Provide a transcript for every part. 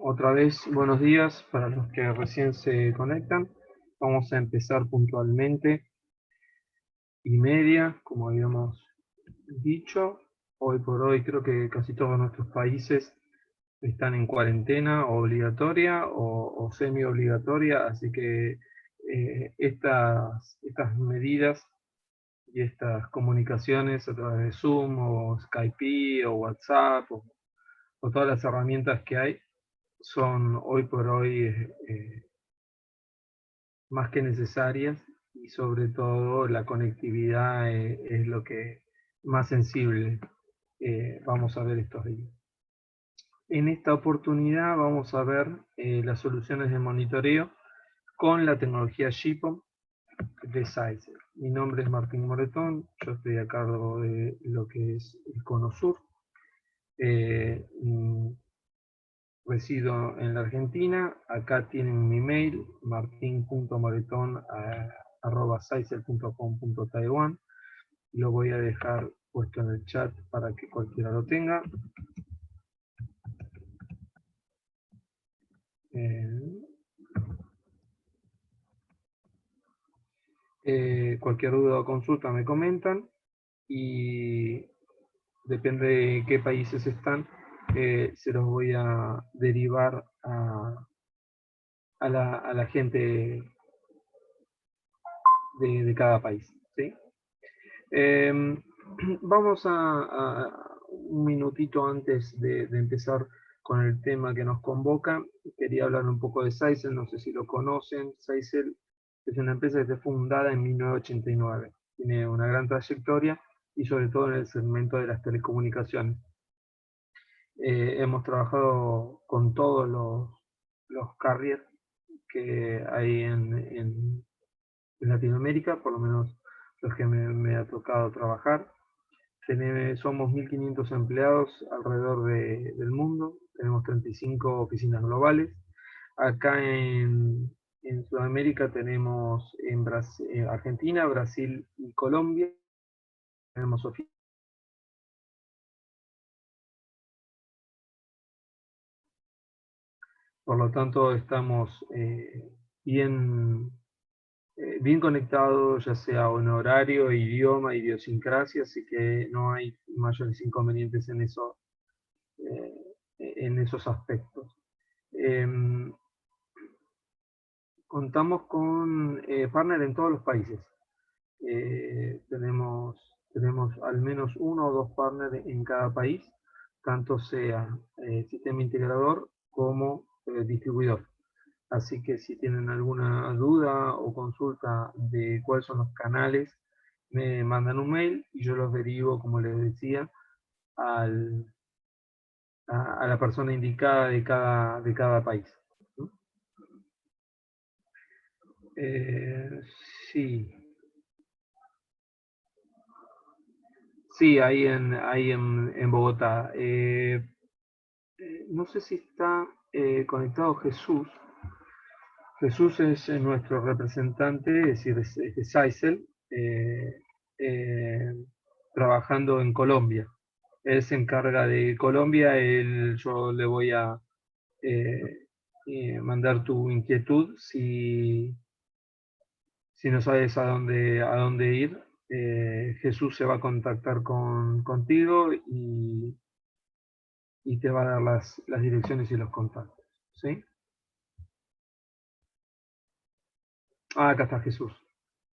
Otra vez, buenos días para los que recién se conectan. Vamos a empezar puntualmente y media, como habíamos dicho. Hoy por hoy creo que casi todos nuestros países están en cuarentena obligatoria o semi obligatoria, así que estas medidas y estas comunicaciones a través de Zoom o Skype o WhatsApp o todas las herramientas que hay son hoy por hoy más que necesarias, y sobre todo la conectividad es lo que más sensible vamos a ver estos días. En esta oportunidad vamos a ver las soluciones de monitoreo con la tecnología GPON de Sizer. Mi nombre es Martín Moretón, yo estoy a cargo de lo que es el Cono Sur. Resido en la Argentina. Acá tienen mi mail, martin.moreton@sizel.com.taiwan. Lo voy a dejar puesto en el chat para que cualquiera lo tenga. Cualquier duda o consulta me comentan, y depende de qué países están, se los voy a derivar a la gente de cada país, ¿sí? Vamos a un minutito antes de empezar con el tema que nos convoca. Quería hablar un poco de Sizel, no sé si lo conocen. Sizel es una empresa que fue fundada en 1989. Tiene una gran trayectoria y sobre todo en el segmento de las telecomunicaciones. Hemos trabajado con todos los carriers que hay en Latinoamérica, por lo menos los que me ha tocado trabajar. Somos 1.500 empleados alrededor del mundo, tenemos 35 oficinas globales. Acá en Sudamérica tenemos en Argentina, Brasil y Colombia. Tenemos oficinas. Por lo tanto, estamos bien, bien conectados, ya sea en horario, idioma, idiosincrasia, así que no hay mayores inconvenientes en esos aspectos. Contamos con partner en todos los países. Tenemos al menos uno o dos partners en cada país, tanto sea sistema integrador como distribuidor. Así que si tienen alguna duda o consulta de cuáles son los canales, me mandan un mail y yo los derivo, como les decía, al, a la persona indicada de cada país. Eh, sí, sí, ahí en Bogotá. No sé si está conectado Jesús. Jesús es nuestro representante, es decir, es de Sizel, eh, trabajando en Colombia. Él se encarga de Colombia. Yo le voy a eh, mandar tu inquietud si no sabes a dónde ir. Jesús se va a contactar contigo y te va a dar las direcciones y los contactos, ¿sí? Acá está Jesús.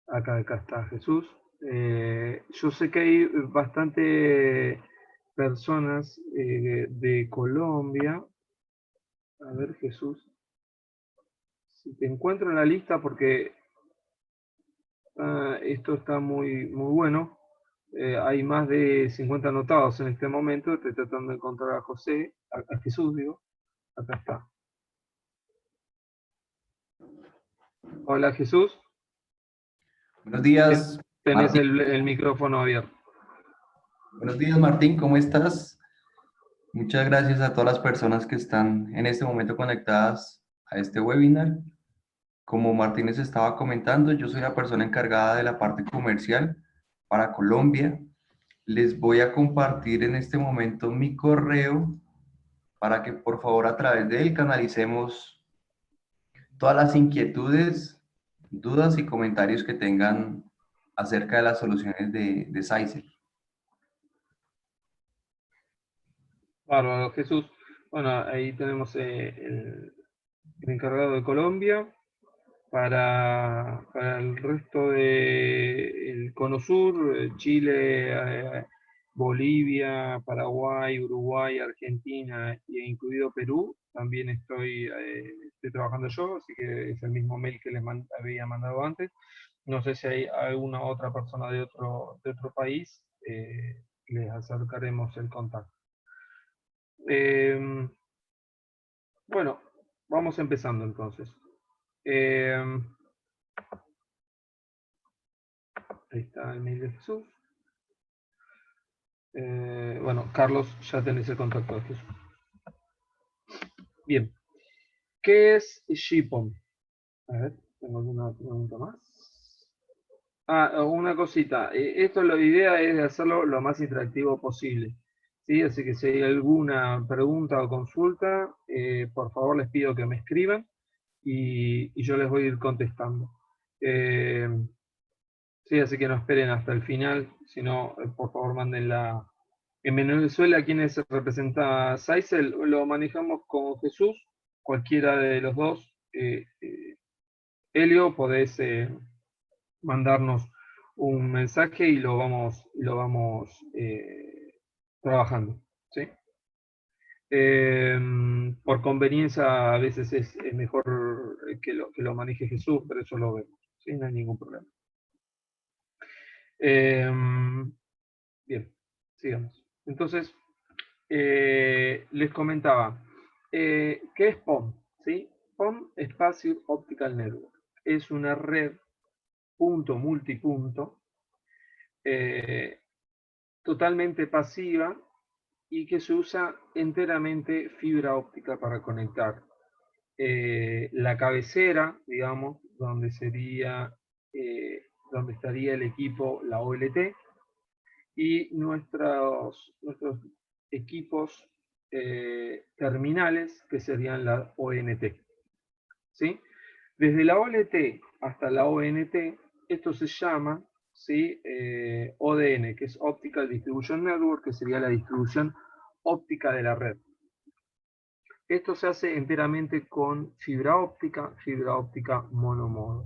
Acá está Jesús. Yo sé que hay bastante personas de Colombia. A ver, Jesús, si te encuentro en la lista, porque esto está muy, muy bueno. Hay más de 50 anotados en este momento. Estoy tratando de encontrar a José, a Jesús, digo. Acá está. Hola, Jesús. Buenos días, Tenés Martín. el micrófono abierto. Buenos días, Martín, ¿cómo estás? Muchas gracias a todas las personas que están en este momento conectadas a este webinar. Como Martín les estaba comentando, yo soy la persona encargada de la parte comercial para Colombia. Les voy a compartir en este momento mi correo para que por favor a través de él canalicemos todas las inquietudes, dudas y comentarios que tengan acerca de las soluciones de Sizel. Bárbaro, Jesús. Bueno, ahí tenemos el encargado de Colombia. Para el resto del Cono Sur, Chile, Bolivia, Paraguay, Uruguay, Argentina e incluido Perú, también estoy trabajando yo, así que es el mismo mail que les había mandado antes. No sé si hay alguna otra persona de otro país, les acercaremos el contacto. Bueno, vamos empezando entonces. Ahí está el mail de Jesús. Bueno, Carlos, ya tenés el contacto de Jesús. Bien. ¿Qué es GPON? A ver, ¿tengo alguna pregunta más? Una cosita. La idea es de hacerlo lo más interactivo posible. ¿Sí? Así que si hay alguna pregunta o consulta, por favor les pido que me escriban y yo les voy a ir contestando. Sí, así que no esperen hasta el final, sino por favor mándenla. En Venezuela, ¿quién se representa Sizel? Lo manejamos con Jesús, cualquiera de los dos. Helio, podés mandarnos un mensaje y lo vamos trabajando. ¿Sí? Por conveniencia, a veces es mejor que lo maneje Jesús, pero eso lo vemos. ¿Sí? No hay ningún problema. Bien, sigamos. Entonces, les comentaba, ¿qué es POM? ¿Sí? POM es Passive Optical Network. Es una red punto multipunto totalmente pasiva y que se usa enteramente fibra óptica para conectar la cabecera, digamos, donde donde estaría el equipo, la OLT, y nuestros equipos terminales, que serían la ONT. ¿Sí? Desde la OLT hasta la ONT, esto se llama, ¿sí? ODN, que es Optical Distribution Network, que sería la distribución óptica de la red. Esto se hace enteramente con fibra óptica monomodo.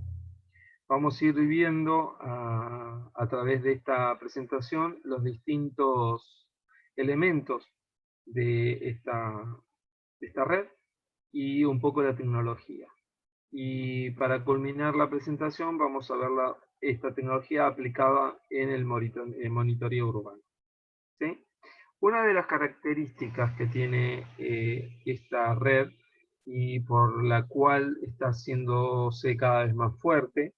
Vamos a ir viendo a través de esta presentación los distintos elementos de esta red y un poco de la tecnología. Y para culminar la presentación vamos a ver esta tecnología aplicada en el monitoreo urbano. ¿Sí? Una de las características que tiene esta red y por la cual está haciéndose cada vez más fuerte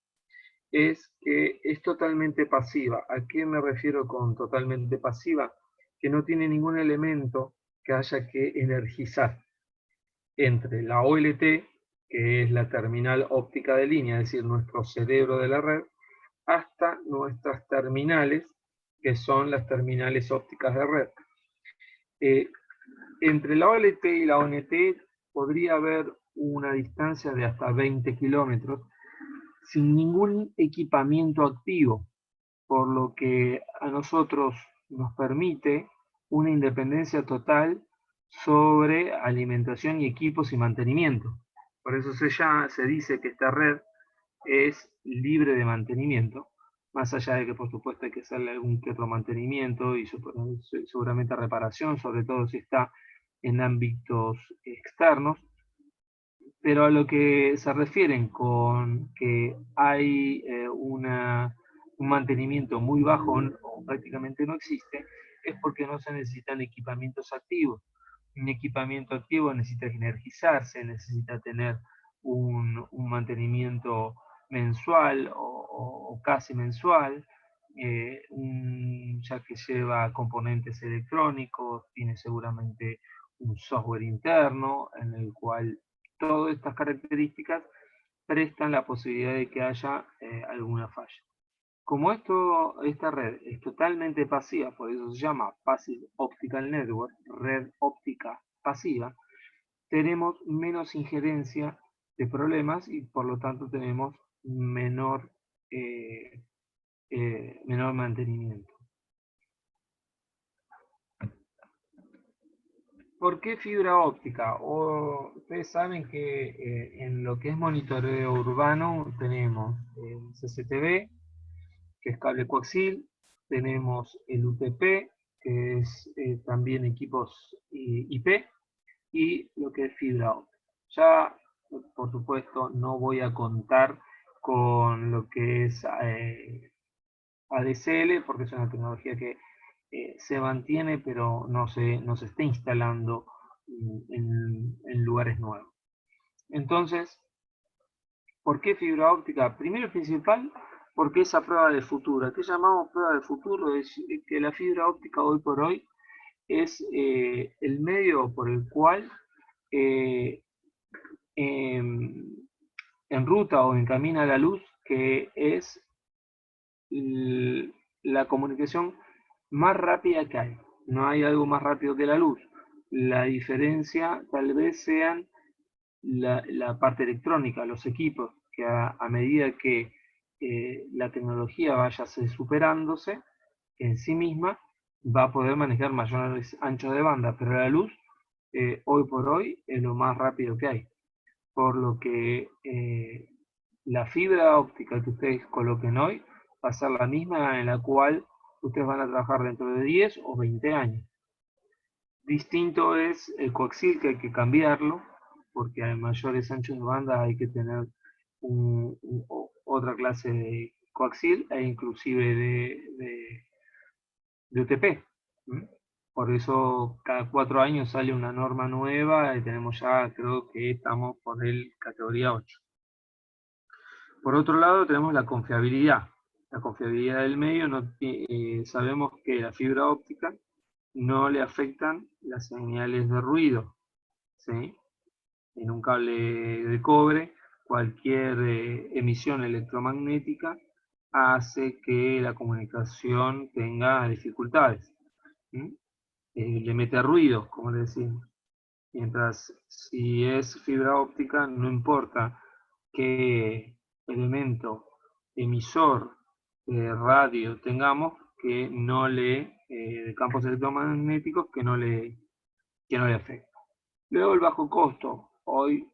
es que es totalmente pasiva. ¿A qué me refiero con totalmente pasiva? Que no tiene ningún elemento que haya que energizar entre la OLT, que es la terminal óptica de línea, es decir, nuestro cerebro de la red, hasta nuestras terminales, que son las terminales ópticas de red. Entre la OLT y la ONT podría haber una distancia de hasta 20 kilómetros sin ningún equipamiento activo, por lo que a nosotros nos permite una independencia total sobre alimentación y equipos y mantenimiento. Por eso se dice que esta red es libre de mantenimiento, más allá de que por supuesto hay que hacerle algún que otro mantenimiento y seguramente reparación, sobre todo si está en ámbitos externos, pero a lo que se refieren con que hay un mantenimiento muy bajo o prácticamente no existe, es porque no se necesitan equipamientos activos. Un equipamiento activo necesita energizarse, necesita tener un mantenimiento mensual o casi mensual, ya que lleva componentes electrónicos, tiene seguramente un software interno en el cual todas estas características prestan la posibilidad de que haya alguna falla. Como esta red es totalmente pasiva, por eso se llama Passive Optical Network, red óptica pasiva, tenemos menos injerencia de problemas y por lo tanto tenemos menor, menor mantenimiento. ¿Por qué fibra óptica? Ustedes saben que en lo que es monitoreo urbano tenemos el CCTV, que es cable coaxil, tenemos el UTP, que es también equipos IP, y lo que es fibra óptica. Ya, por supuesto, no voy a contar con lo que es ADSL, porque es una tecnología que se mantiene, pero no se está instalando en lugares nuevos. Entonces, ¿por qué fibra óptica? Primero y principal, porque es a prueba de futuro. ¿Qué llamamos prueba de futuro? Es que la fibra óptica hoy por hoy es el medio por el cual enruta o encamina la luz, que es la comunicación más rápida que hay. No hay algo más rápido que la luz. La diferencia tal vez sean la parte electrónica, los equipos, que a medida que la tecnología vaya superándose en sí misma, va a poder manejar mayores anchos de banda, pero la luz hoy por hoy es lo más rápido que hay. Por lo que la fibra óptica que ustedes coloquen hoy va a ser la misma en la cual ustedes van a trabajar dentro de 10 o 20 años. Distinto es el coaxil, que hay que cambiarlo, porque a mayores anchos de banda hay que tener otra clase de coaxil e inclusive de UTP. Por eso cada 4 años sale una norma nueva y tenemos ya, creo que estamos por el categoría 8. Por otro lado tenemos la confiabilidad. La confiabilidad del medio, sabemos que la fibra óptica no le afectan las señales de ruido, ¿sí? En un cable de cobre, cualquier emisión electromagnética hace que la comunicación tenga dificultades. Le mete ruido, como le decimos. Mientras si es fibra óptica, no importa qué elemento emisor radio tengamos, que no le, de campos electromagnéticos que no le afecta. Luego el bajo costo. Hoy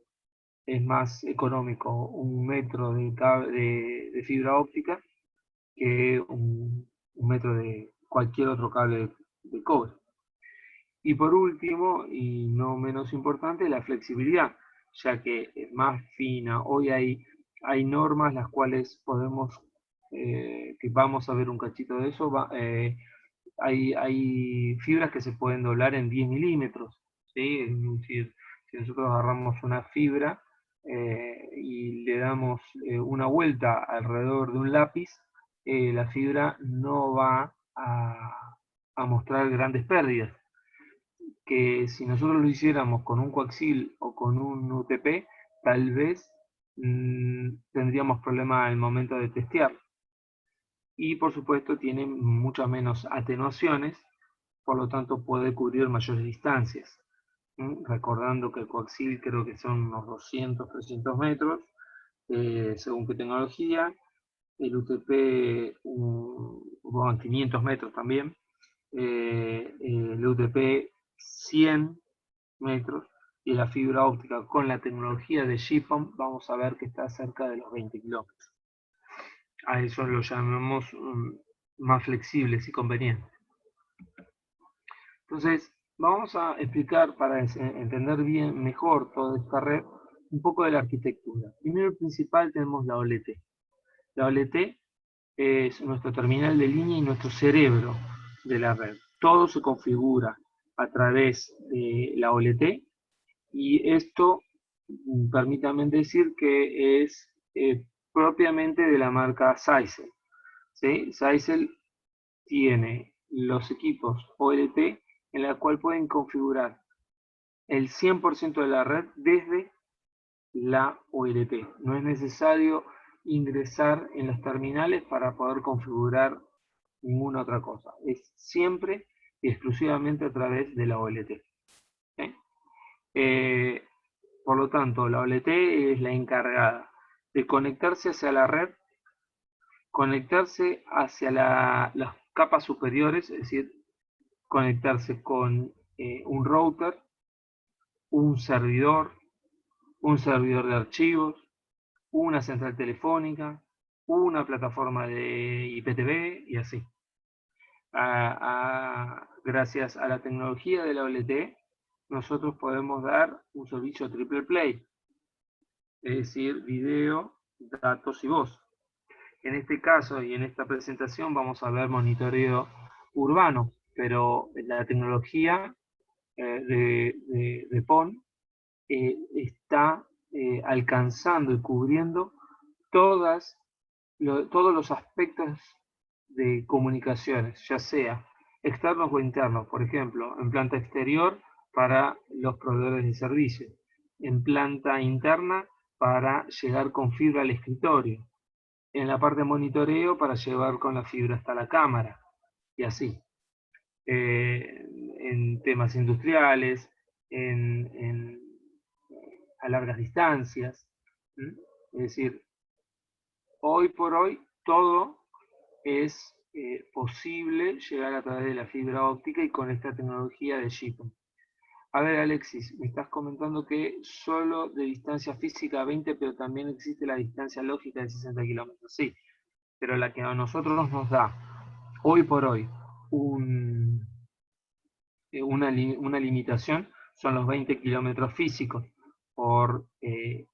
es más económico un metro de fibra óptica que un metro de cualquier otro cable de cobre. Y por último, y no menos importante, la flexibilidad, ya que es más fina. Hoy hay normas las cuales podemos, que vamos a ver un cachito de eso, hay fibras que se pueden doblar en 10 milímetros, ¿sí? Es decir, si nosotros agarramos una fibra y le damos una vuelta alrededor de un lápiz, la fibra no va a mostrar grandes pérdidas, que si nosotros lo hiciéramos con un coaxil o con un UTP, tal vez tendríamos problemas al momento de testear. Y por supuesto tiene muchas menos atenuaciones, por lo tanto puede cubrir mayores distancias. Recordando que el coaxil creo que son unos 200, 300 metros, según qué tecnología. El UTP, 500 metros también. El UTP 100 metros, y la fibra óptica con la tecnología de GPON vamos a ver que está cerca de los 20 kilómetros. A eso lo llamamos más flexibles y convenientes. Entonces, vamos a explicar para entender bien, mejor toda esta red, un poco de la arquitectura. Primero y principal tenemos la OLT. La OLT es nuestro terminal de línea y nuestro cerebro de la red. Todo se configura a través de la OLT, y esto, permítanme decir que es propiamente de la marca Zyxel. ¿Sí? Zyxel tiene los equipos OLT en la cual pueden configurar el 100% de la red desde la OLT. No es necesario ingresar en los terminales para poder configurar ninguna otra cosa. Es siempre y exclusivamente a través de la OLT. ¿Sí? Eh, por lo tanto, la OLT es la encargada de conectarse hacia la red, conectarse hacia las capas superiores, es decir, conectarse con un router, un servidor, un servidor de archivos, una central telefónica, una plataforma de IPTV y así. Gracias a la tecnología de la OLT, nosotros podemos dar un servicio triple play, es decir, video, datos y voz. En este caso y en esta presentación vamos a ver monitoreo urbano, pero la tecnología de PON está alcanzando y cubriendo todos los aspectos de comunicaciones, ya sea externos o internos. Por ejemplo, en planta exterior para los proveedores de servicios, en planta interna para llegar con fibra al escritorio, en la parte de monitoreo para llevar con la fibra hasta la cámara, y así. En temas industriales, en a largas distancias. Es decir, hoy por hoy todo es posible llegar a través de la fibra óptica y con esta tecnología de GPON. A ver, Alexis, me estás comentando que solo de distancia física 20, pero también existe la distancia lógica de 60 kilómetros. Sí, pero la que a nosotros nos da hoy por hoy una limitación son los 20 kilómetros físicos por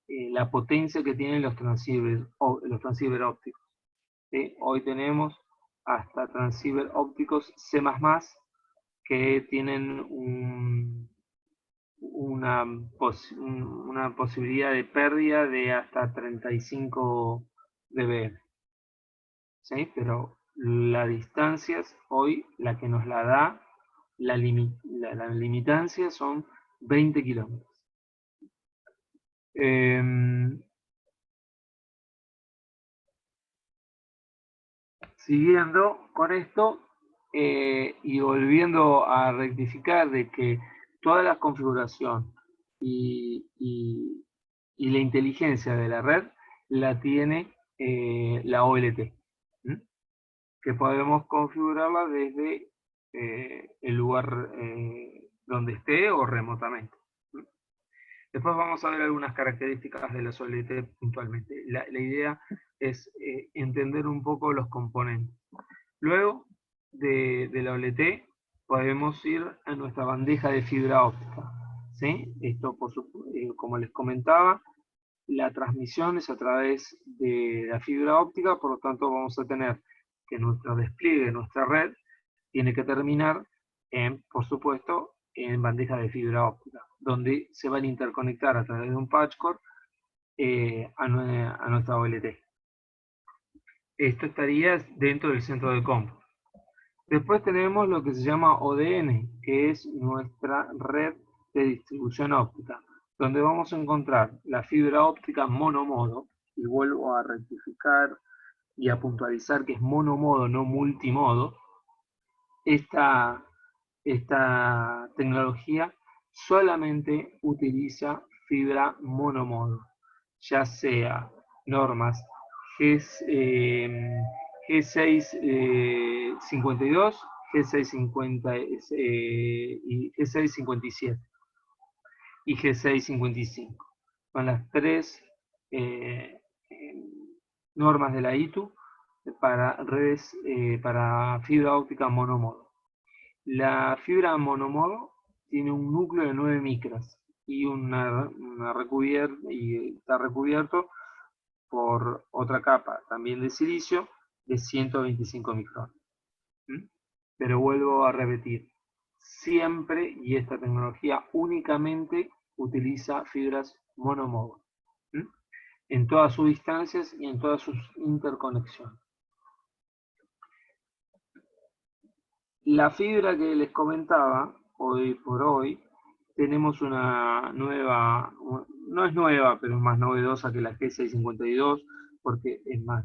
la potencia que tienen los transceivers ópticos. ¿Sí? Hoy tenemos hasta transceivers ópticos C++ que tienen una posibilidad de pérdida de hasta 35 dB. ¿Sí? Pero las distancias hoy, la que nos la da la limitancia son 20 kilómetros. Siguiendo con esto y volviendo a rectificar de que toda la configuración y la inteligencia de la red la tiene la OLT, que podemos configurarla desde el lugar donde esté o remotamente. Después vamos a ver algunas características de la OLT puntualmente. La idea es entender un poco los componentes. Luego de la OLT podemos ir a nuestra bandeja de fibra óptica. ¿Sí? Esto, como les comentaba, la transmisión es a través de la fibra óptica, por lo tanto vamos a tener que nuestro despliegue, nuestra red, tiene que terminar por supuesto, en bandeja de fibra óptica, donde se van a interconectar a través de un patch cord a nuestra OLT. Esto estaría dentro del centro de cómputo. Después tenemos lo que se llama ODN, que es nuestra red de distribución óptica, donde vamos a encontrar la fibra óptica monomodo, y vuelvo a rectificar y a puntualizar que es monomodo, no multimodo. Esta tecnología solamente utiliza fibra monomodo, ya sea normas G652, G650 y G657 y G655. Son las tres normas de la ITU para redes para fibra óptica monomodo. La fibra monomodo tiene un núcleo de 9 micras y está recubierto por otra capa también de silicio de 125 micrones. Pero vuelvo a repetir, siempre, y esta tecnología únicamente utiliza fibras monomodo, en todas sus distancias y en todas sus interconexiones. La fibra que les comentaba, hoy por hoy, tenemos una nueva, no es nueva, pero es más novedosa que la G652, porque es más,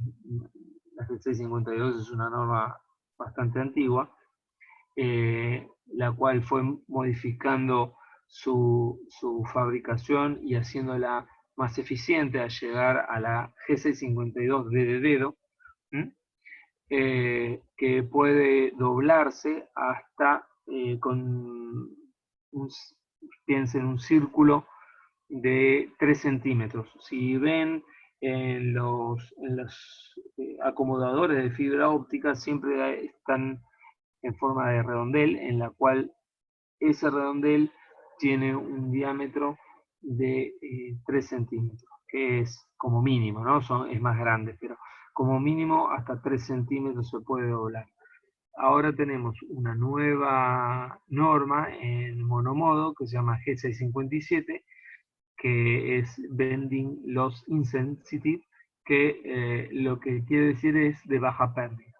la G652 es una norma bastante antigua, la cual fue modificando su fabricación y haciéndola más eficiente al llegar a la G652D de dedo, que puede doblarse hasta con piensen un círculo de 3 centímetros. Si ven en los acomodadores de fibra óptica, siempre están en forma de redondel, en la cual ese redondel tiene un diámetro de 3 centímetros, que es como mínimo, ¿no? Es más grande, pero como mínimo hasta 3 centímetros se puede doblar. Ahora tenemos una nueva norma en monomodo que se llama G657, que es Bending Loss Insensitive, que lo que quiere decir es de baja pérdida.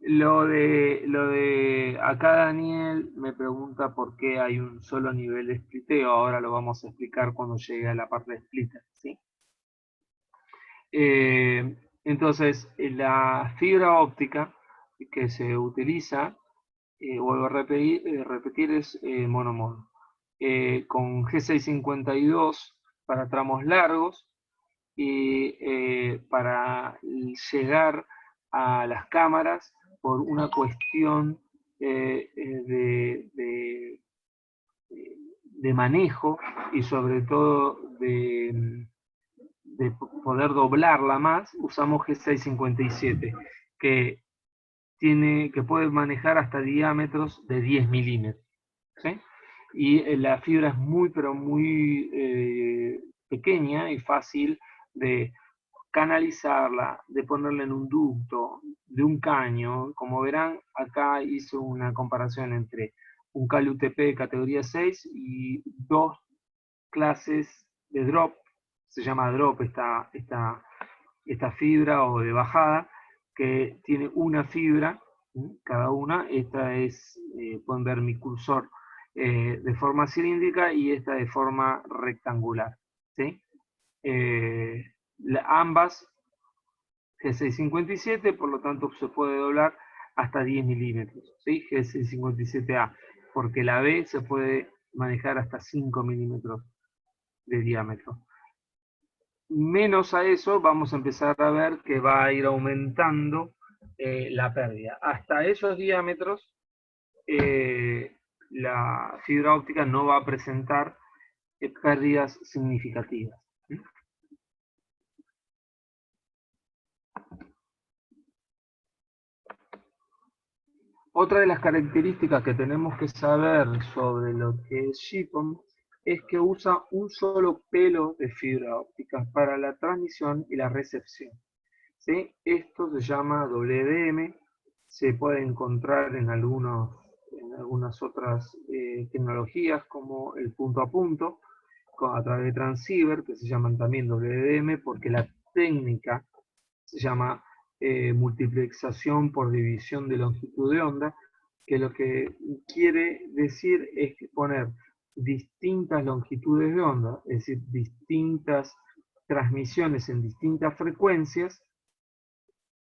Lo de acá Daniel me pregunta por qué hay un solo nivel de spliteo. Ahora lo vamos a explicar cuando llegue a la parte de splitter, ¿sí? Entonces, la fibra óptica que se utiliza, vuelvo a repetir, es monomodo. Con G652 para tramos largos y para llegar a las cámaras por una cuestión de manejo y sobre todo de poder doblarla más, usamos G657, que que puede manejar hasta diámetros de 10 milímetros. ¿Sí? Y la fibra es muy, pero muy pequeña y fácil de canalizarla, de ponerla en un ducto, de un caño. Como verán, acá hice una comparación entre un cable UTP de categoría 6 y dos clases de drop. Se llama drop esta fibra o de bajada, que tiene una fibra, cada una. Esta es, pueden ver mi cursor, de forma cilíndrica y esta de forma rectangular. ¿Sí? Ambas G657, por lo tanto se puede doblar hasta 10 milímetros, ¿sí? G657A, porque la B se puede manejar hasta 5 milímetros de diámetro. Menos a eso, vamos a empezar a ver que va a ir aumentando la pérdida. Hasta esos diámetros, la fibra óptica no va a presentar pérdidas significativas. Otra de las características que tenemos que saber sobre lo que es GPON es que usa un solo pelo de fibra óptica para la transmisión y la recepción. ¿Sí? Esto se llama WDM, se puede encontrar en algunas otras tecnologías como el punto a punto, a través de transceiver, que se llaman también WDM, porque la técnica se llama multiplexación por división de longitud de onda, que lo que quiere decir es poner distintas longitudes de onda, es decir, distintas transmisiones en distintas frecuencias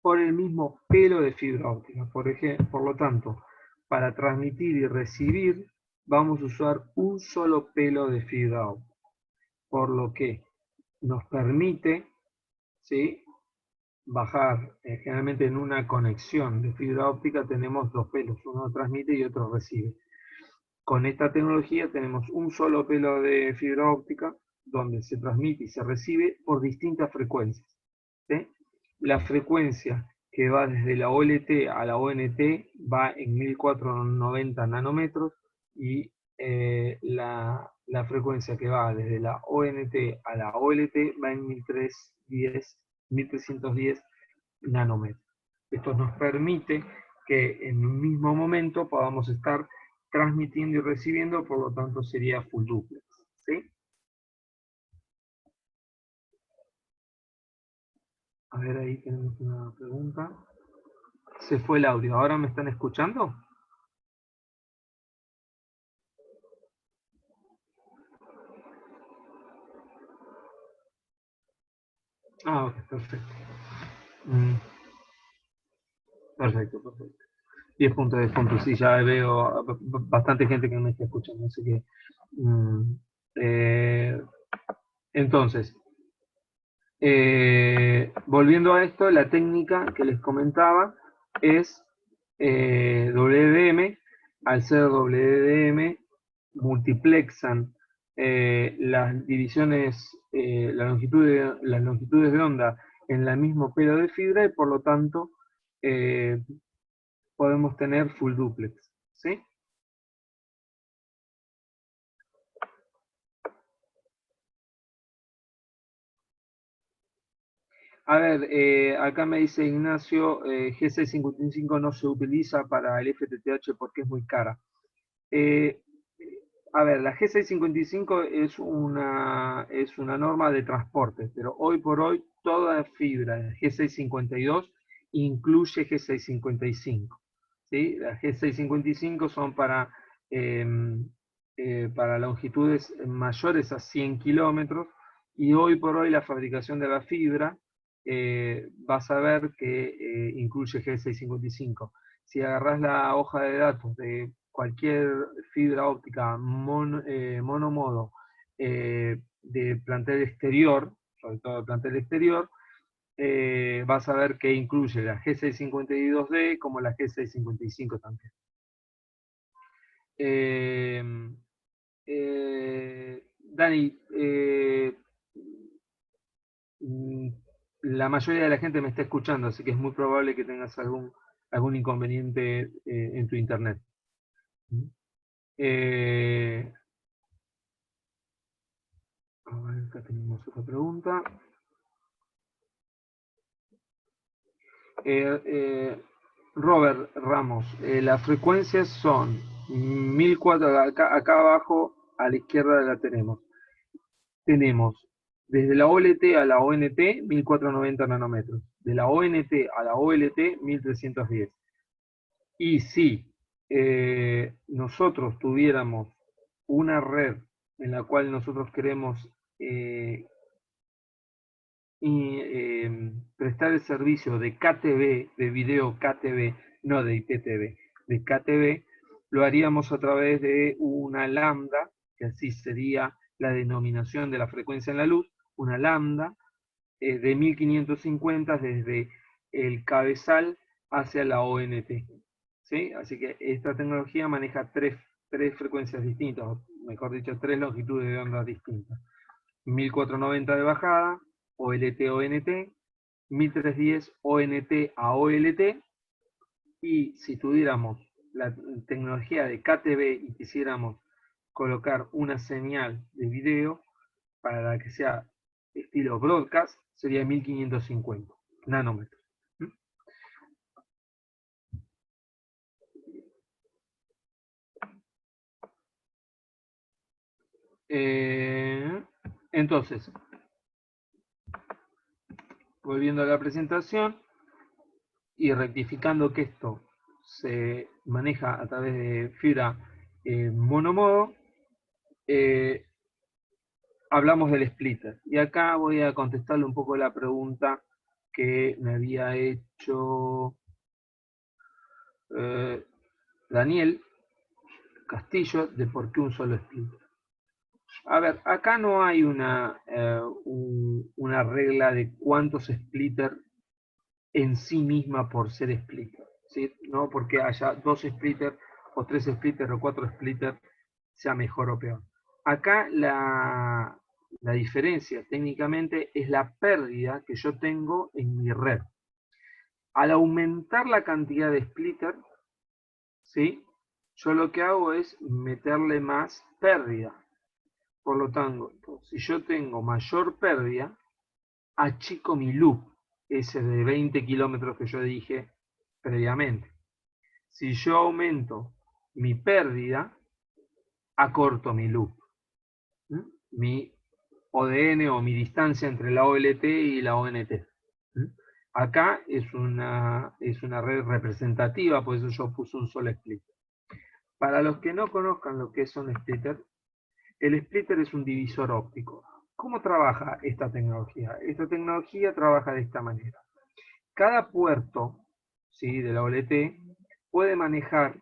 por el mismo pelo de fibra óptica. Por lo tanto, para transmitir y recibir vamos a usar un solo pelo de fibra óptica, por lo que nos permite, ¿sí?, bajar. Generalmente en una conexión de fibra óptica tenemos dos pelos, uno transmite y otro recibe. Con esta tecnología tenemos un solo pelo de fibra óptica donde se transmite y se recibe por distintas frecuencias, ¿sí? La frecuencia que va desde la OLT a la ONT va en 1490 nanómetros y la frecuencia que va desde la ONT a la OLT va en 1310 nanómetros. Esto nos permite que en un mismo momento podamos estar transmitiendo y recibiendo, por lo tanto sería full duplex. ¿Sí? A ver, ahí tenemos una pregunta. Se fue el audio, ¿ahora me están escuchando? Ah, ok, perfecto. Perfecto, perfecto. 10 puntos, 10 puntos. Sí, ya veo bastante gente que me está escuchando, así que... mm, eh, entonces, volviendo a esto, la técnica que les comentaba es WDM. Al ser WDM, multiplexan las divisiones, las longitudes de onda en el mismo pelo de fibra y por lo tanto eh, podemos tener full duplex. ¿Sí? A ver, acá me dice Ignacio, G655 no se utiliza para el FTTH porque es muy cara. Eh, a ver, la G655 es una norma de transporte, pero hoy por hoy toda fibra de G652 incluye G655. ¿Sí? Las G655 son para longitudes mayores a 100 kilómetros y hoy por hoy la fabricación de la fibra vas a ver que incluye G655. Si agarras la hoja de datos de cualquier fibra óptica monomodo de plantel exterior, sobre todo de plantel exterior, vas a ver que incluye la G652D como la G655 también. Eh, Dani, mm, la mayoría de la gente me está escuchando, así que es muy probable que tengas algún inconveniente en tu internet. Eh, a ver, acá tenemos otra pregunta. Robert Ramos, las frecuencias son 1400, acá abajo a la izquierda la tenemos. Tenemos desde la OLT a la ONT 1490 nanómetros, de la ONT a la OLT 1310. Y si nosotros tuviéramos una red en la cual nosotros queremos eh, prestar el servicio de KTV, de video KTV, no de IPTV, de KTV, lo haríamos a través de una lambda, que así sería la denominación de la frecuencia en la luz, una lambda de 1550 desde el cabezal hacia la ONT. ¿Sí? Así que esta tecnología maneja tres frecuencias distintas, o mejor dicho, tres longitudes de onda distintas. 1490 de bajada, OLT-ONT, 1310 ONT a OLT, y si tuviéramos la tecnología de KTV y quisiéramos colocar una señal de video para que sea estilo broadcast, sería 1550 nanómetros. Entonces, volviendo a la presentación y rectificando que esto se maneja a través de fibra monomodo, hablamos del splitter. Y acá voy a contestarle un poco la pregunta que me había hecho Daniel Castillo de por qué un solo splitter. A ver, acá no hay una regla de cuántos splitters en sí misma por ser splitter, ¿sí? No porque haya 2 splitters o 3 splitters o 4 splitters sea mejor o peor. Acá la diferencia técnicamente es la pérdida que yo tengo en mi red. Al aumentar la cantidad de splitters, ¿sí? Yo lo que hago es meterle más pérdida. Por lo tanto, si yo tengo mayor pérdida, achico mi loop, ese de 20 kilómetros que yo dije previamente. Si yo aumento mi pérdida, acorto mi loop. Mi ODN o mi distancia entre la OLT y la ONT. Acá es una red representativa, por eso yo puse un solo splitter. Para los que no conozcan lo que es un splitter, el splitter es un divisor óptico. ¿Cómo trabaja esta tecnología? Esta tecnología trabaja de esta manera. Cada puerto ¿sí?, de la OLT, puede manejar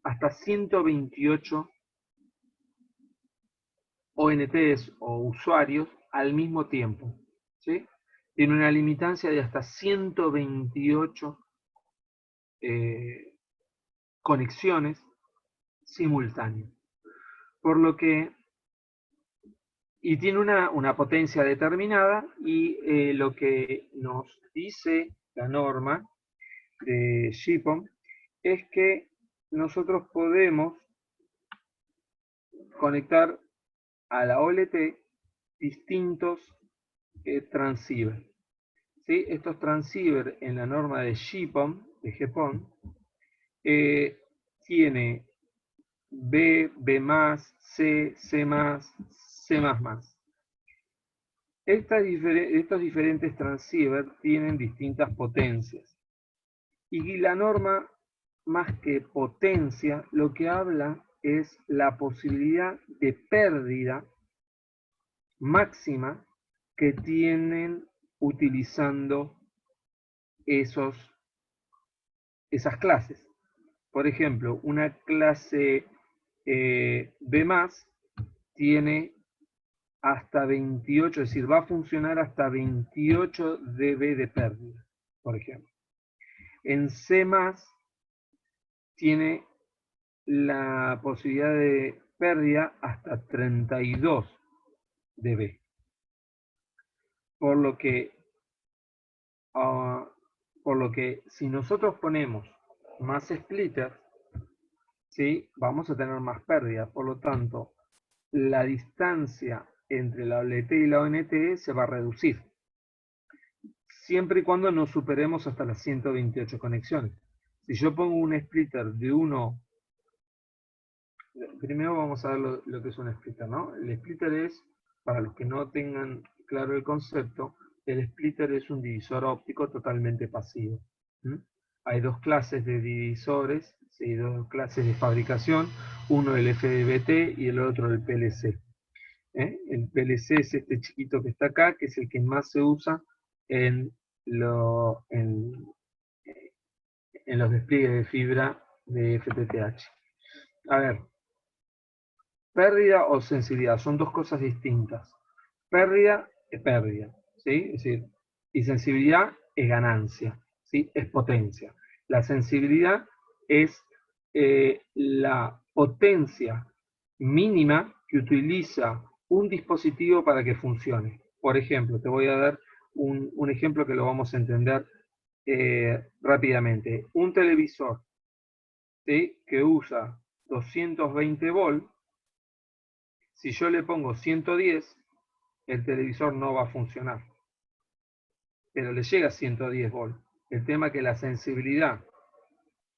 hasta 128 ONTs o usuarios al mismo tiempo, ¿sí? Tiene una limitancia de hasta 128 conexiones simultáneas. Por lo que, y tiene una potencia determinada, y lo que nos dice la norma de GPON es que nosotros podemos conectar a la OLT distintos transceivers, ¿sí? Estos transceivers en la norma de GPON, tiene B, B+, C, C+, C++. Estos diferentes transceivers tienen distintas potencias. Y la norma, más que potencia, lo que habla es la posibilidad de pérdida máxima que tienen utilizando esas clases. Por ejemplo, una clase B+, tiene hasta 28, es decir, va a funcionar hasta 28 dB de pérdida, por ejemplo. En C+, tiene la posibilidad de pérdida hasta 32 dB. Por lo que si nosotros ponemos más splitters, ¿sí?, vamos a tener más pérdida. Por lo tanto, la distancia entre la OLT y la ONT se va a reducir, siempre y cuando no superemos hasta las 128 conexiones. Si yo pongo un splitter de 1, primero vamos a ver lo que es un splitter, ¿no? El splitter es, para los que no tengan claro el concepto, el splitter es un divisor óptico totalmente pasivo. Hay dos clases de divisores, ¿sí?, dos clases de fabricación, uno el FDBT y el otro el PLC. El PLC es este chiquito que está acá, que es el que más se usa en los despliegues de fibra de FTTH. A ver, pérdida o sensibilidad son dos cosas distintas. Pérdida es pérdida, ¿sí? Es decir, y sensibilidad es ganancia, ¿sí? Es potencia. La sensibilidad es la potencia mínima que utiliza un dispositivo para que funcione. Por ejemplo, te voy a dar un ejemplo que lo vamos a entender rápidamente. Un televisor, ¿sí?, que usa 220 volts, si yo le pongo 110, el televisor no va a funcionar, pero le llega a 110 volts. El tema es que la sensibilidad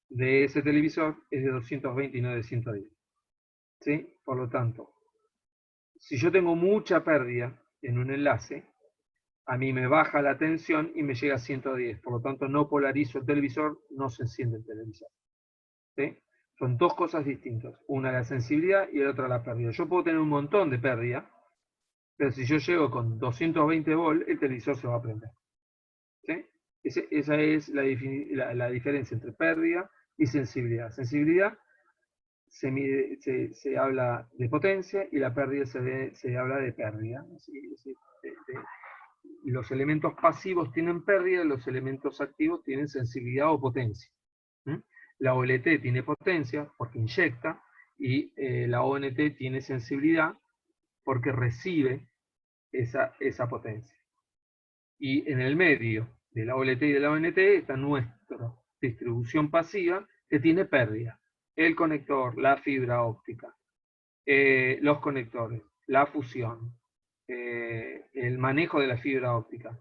de ese televisor es de 220 y no de 110, ¿sí? Por lo tanto, si yo tengo mucha pérdida en un enlace, a mí me baja la tensión y me llega a 110, por lo tanto no polarizo el televisor, no se enciende el televisor, ¿sí? Son dos cosas distintas, una la sensibilidad y la otra la pérdida. Yo puedo tener un montón de pérdida, pero si yo llego con 220 volts, el televisor se va a prender, ¿sí? Esa es la diferencia entre pérdida y sensibilidad. Sensibilidad se habla de potencia, y la pérdida se habla de pérdida. Los elementos pasivos tienen pérdida, los elementos activos tienen sensibilidad o potencia. La OLT tiene potencia porque inyecta, y la ONT tiene sensibilidad porque recibe esa potencia. Y en el medio de la OLT y de la ONT está nuestra distribución pasiva, que tiene pérdida. El conector, la fibra óptica, los conectores, la fusión, el manejo de la fibra óptica.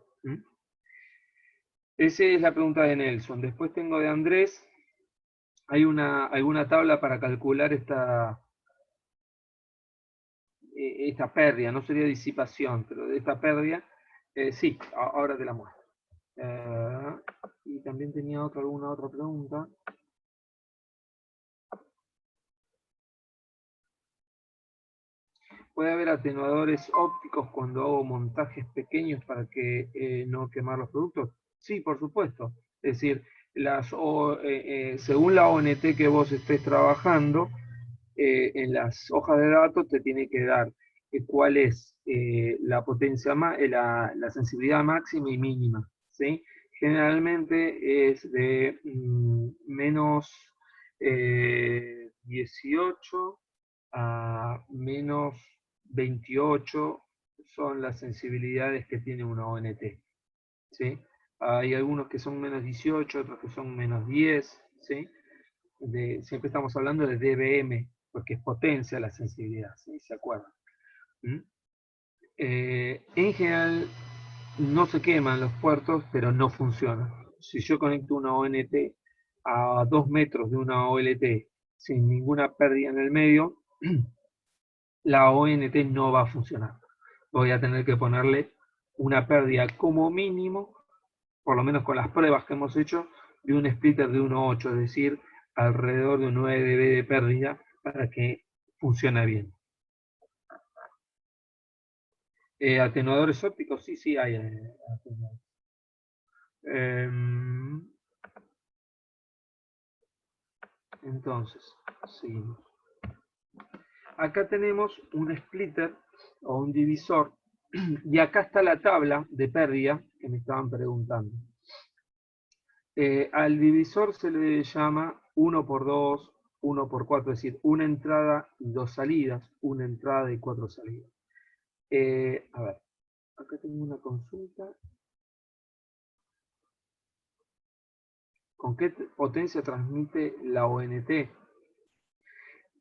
Esa es la pregunta de Nelson. Después tengo de Andrés. ¿Hay alguna tabla para calcular esta pérdida? No sería disipación, pero de esta pérdida. Sí, ahora te la muestro. Y también tenía alguna otra pregunta. ¿Puede haber atenuadores ópticos cuando hago montajes pequeños para que no quemar los productos? Sí, por supuesto. Es decir, según la ONT que vos estés trabajando, en las hojas de datos te tiene que dar cuál es la potencia, la sensibilidad máxima y mínima, ¿sí? Generalmente es de menos 18 a menos 28 son las sensibilidades que tiene una ONT, ¿sí? Hay algunos que son menos 18, otros que son menos 10, ¿sí? Siempre estamos hablando de dBm, porque es potencia la sensibilidad, ¿sí? ¿Se acuerdan? ¿Mm? En general no se queman los puertos, pero no funcionan. Si yo conecto una ONT a 2 metros de una OLT sin ninguna pérdida en el medio, la ONT no va a funcionar. Voy a tener que ponerle una pérdida como mínimo, por lo menos con las pruebas que hemos hecho, de un splitter de 1.8, es decir, alrededor de un 9 dB de pérdida para que funcione bien. Atenuadores ópticos, sí hay atenuadores. Entonces, seguimos. Acá tenemos un splitter o un divisor, y acá está la tabla de pérdida que me estaban preguntando. Al divisor se le llama 1x2, 1x4, es decir, una entrada y 2 salidas, una entrada y 4 salidas. A ver, acá tengo una consulta. ¿Con qué potencia transmite la ONT?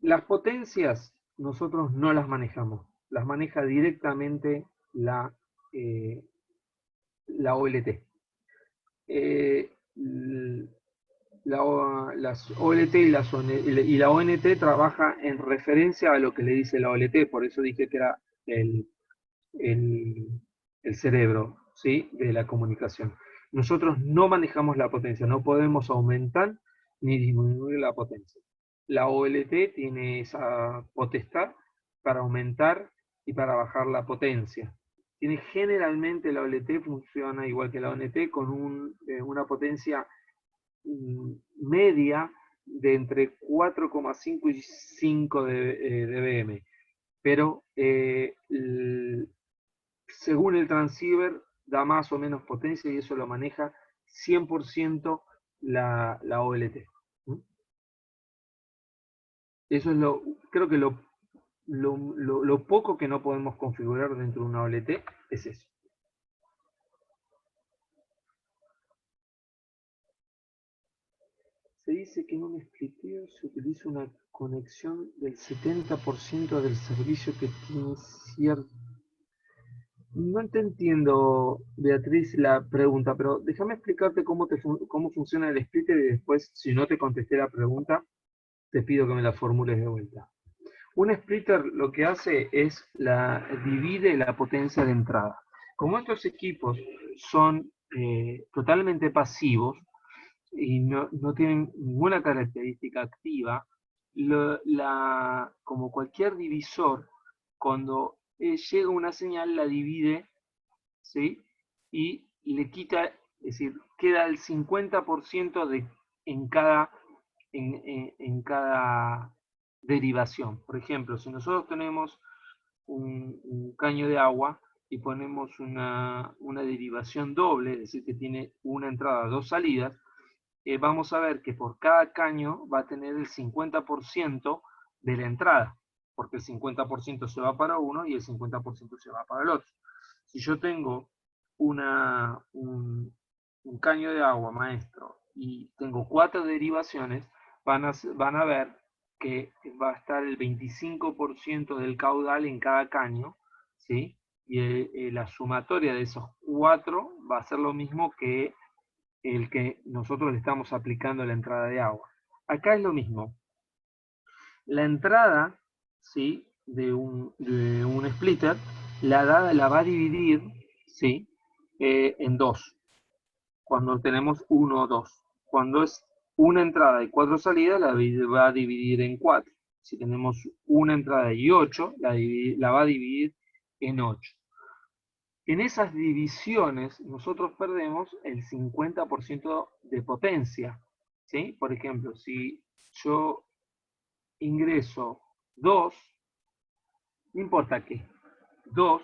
Las potencias nosotros no las manejamos, las maneja directamente la OLT. Las OLT y la ONT trabaja en referencia a lo que le dice la OLT, por eso dije que era el, el, el cerebro, ¿sí?, de la comunicación. Nosotros no manejamos la potencia, no podemos aumentar ni disminuir la potencia. La OLT tiene esa potestad para aumentar y para bajar la potencia. Generalmente la OLT funciona igual que la ONT con una potencia media de entre 4,5 y 5 dBm. Pero según el transceiver da más o menos potencia y eso lo maneja 100% la OLT. Eso es creo que lo poco que no podemos configurar dentro de una OLT es eso. Se dice que en un splitter se utiliza una conexión del 70% del servicio que tiene cierto. No te entiendo, Beatriz, la pregunta, pero déjame explicarte cómo funciona el splitter y después, si no te contesté la pregunta, te pido que me la formules de vuelta. Un splitter lo que hace es divide la potencia de entrada. Como estos equipos son totalmente pasivos y no tienen ninguna característica activa, como cualquier divisor, cuando llega una señal la divide, ¿sí?, y le quita, es decir, queda el 50% en cada derivación. Por ejemplo, si nosotros tenemos un caño de agua y ponemos una derivación doble, es decir, que tiene una entrada, 2 salidas, vamos a ver que por cada caño va a tener el 50% de la entrada, porque el 50% se va para uno y el 50% se va para el otro. Si yo tengo un caño de agua, maestro, y tengo 4 derivaciones, van a ver que va a estar el 25% del caudal en cada caño, ¿sí? Y la sumatoria de esos 4 va a ser lo mismo que el que nosotros le estamos aplicando a la entrada de agua. Acá es lo mismo. La entrada, ¿sí?, de un splitter, la va a dividir, ¿sí?, en dos. Cuando tenemos 1 o 2. Cuando es una entrada y 4 salidas, la va a dividir en 4. Si tenemos una entrada y 8, la va a dividir en 8. En esas divisiones nosotros perdemos el 50% de potencia, ¿sí? Por ejemplo, si yo ingreso 2, no importa qué, 2,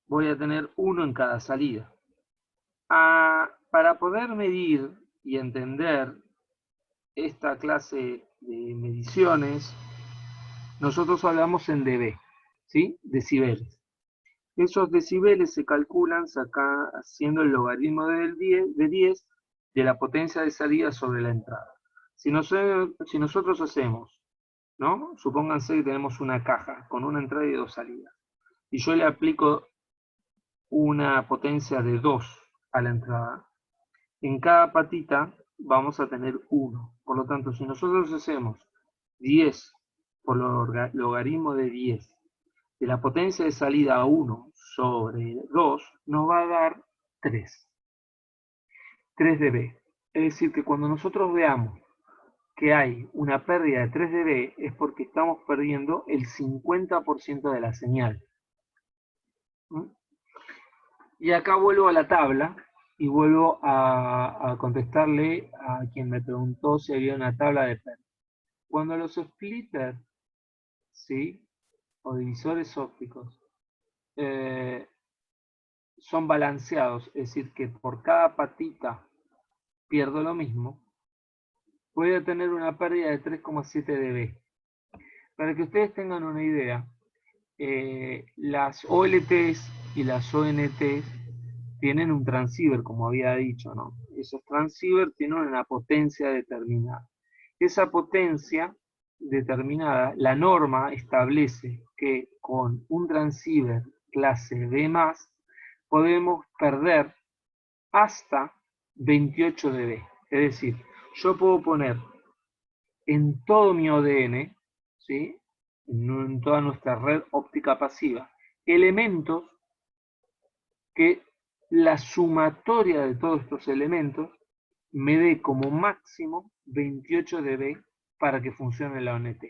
voy a tener 1 en cada salida. Para poder medir y entender esta clase de mediciones, nosotros hablamos en dB, ¿sí? Decibeles. Esos decibeles se calculan haciendo el logaritmo de 10 de la potencia de salida sobre la entrada. Si nosotros hacemos, ¿no? Supónganse que tenemos una caja con una entrada y 2 salidas. Y yo le aplico una potencia de 2 a la entrada. En cada patita vamos a tener 1. Por lo tanto, si nosotros hacemos 10 por logaritmo de 10 de la potencia de salida a 1 sobre 2, nos va a dar 3 dB. Es decir, que cuando nosotros veamos que hay una pérdida de 3 dB es porque estamos perdiendo el 50% de la señal. Y acá vuelvo a la tabla y vuelvo a contestarle a quien me preguntó si había una tabla de pérdida. Cuando los splitters, ¿sí? O divisores ópticos son balanceados, es decir, que por cada patita pierdo lo mismo, voy a tener una pérdida de 3,7 dB. Para que ustedes tengan una idea, las OLTs y las ONTs tienen un transceiver, como había dicho, ¿no? Esos transceivers tienen una potencia determinada. Esa potencia determinada, la norma establece que con un transceiver clase B+, podemos perder hasta 28 dB. Es decir, yo puedo poner en todo mi ODN, ¿sí? En toda nuestra red óptica pasiva, elementos que la sumatoria de todos estos elementos me dé como máximo 28 dB para que funcione la ONT.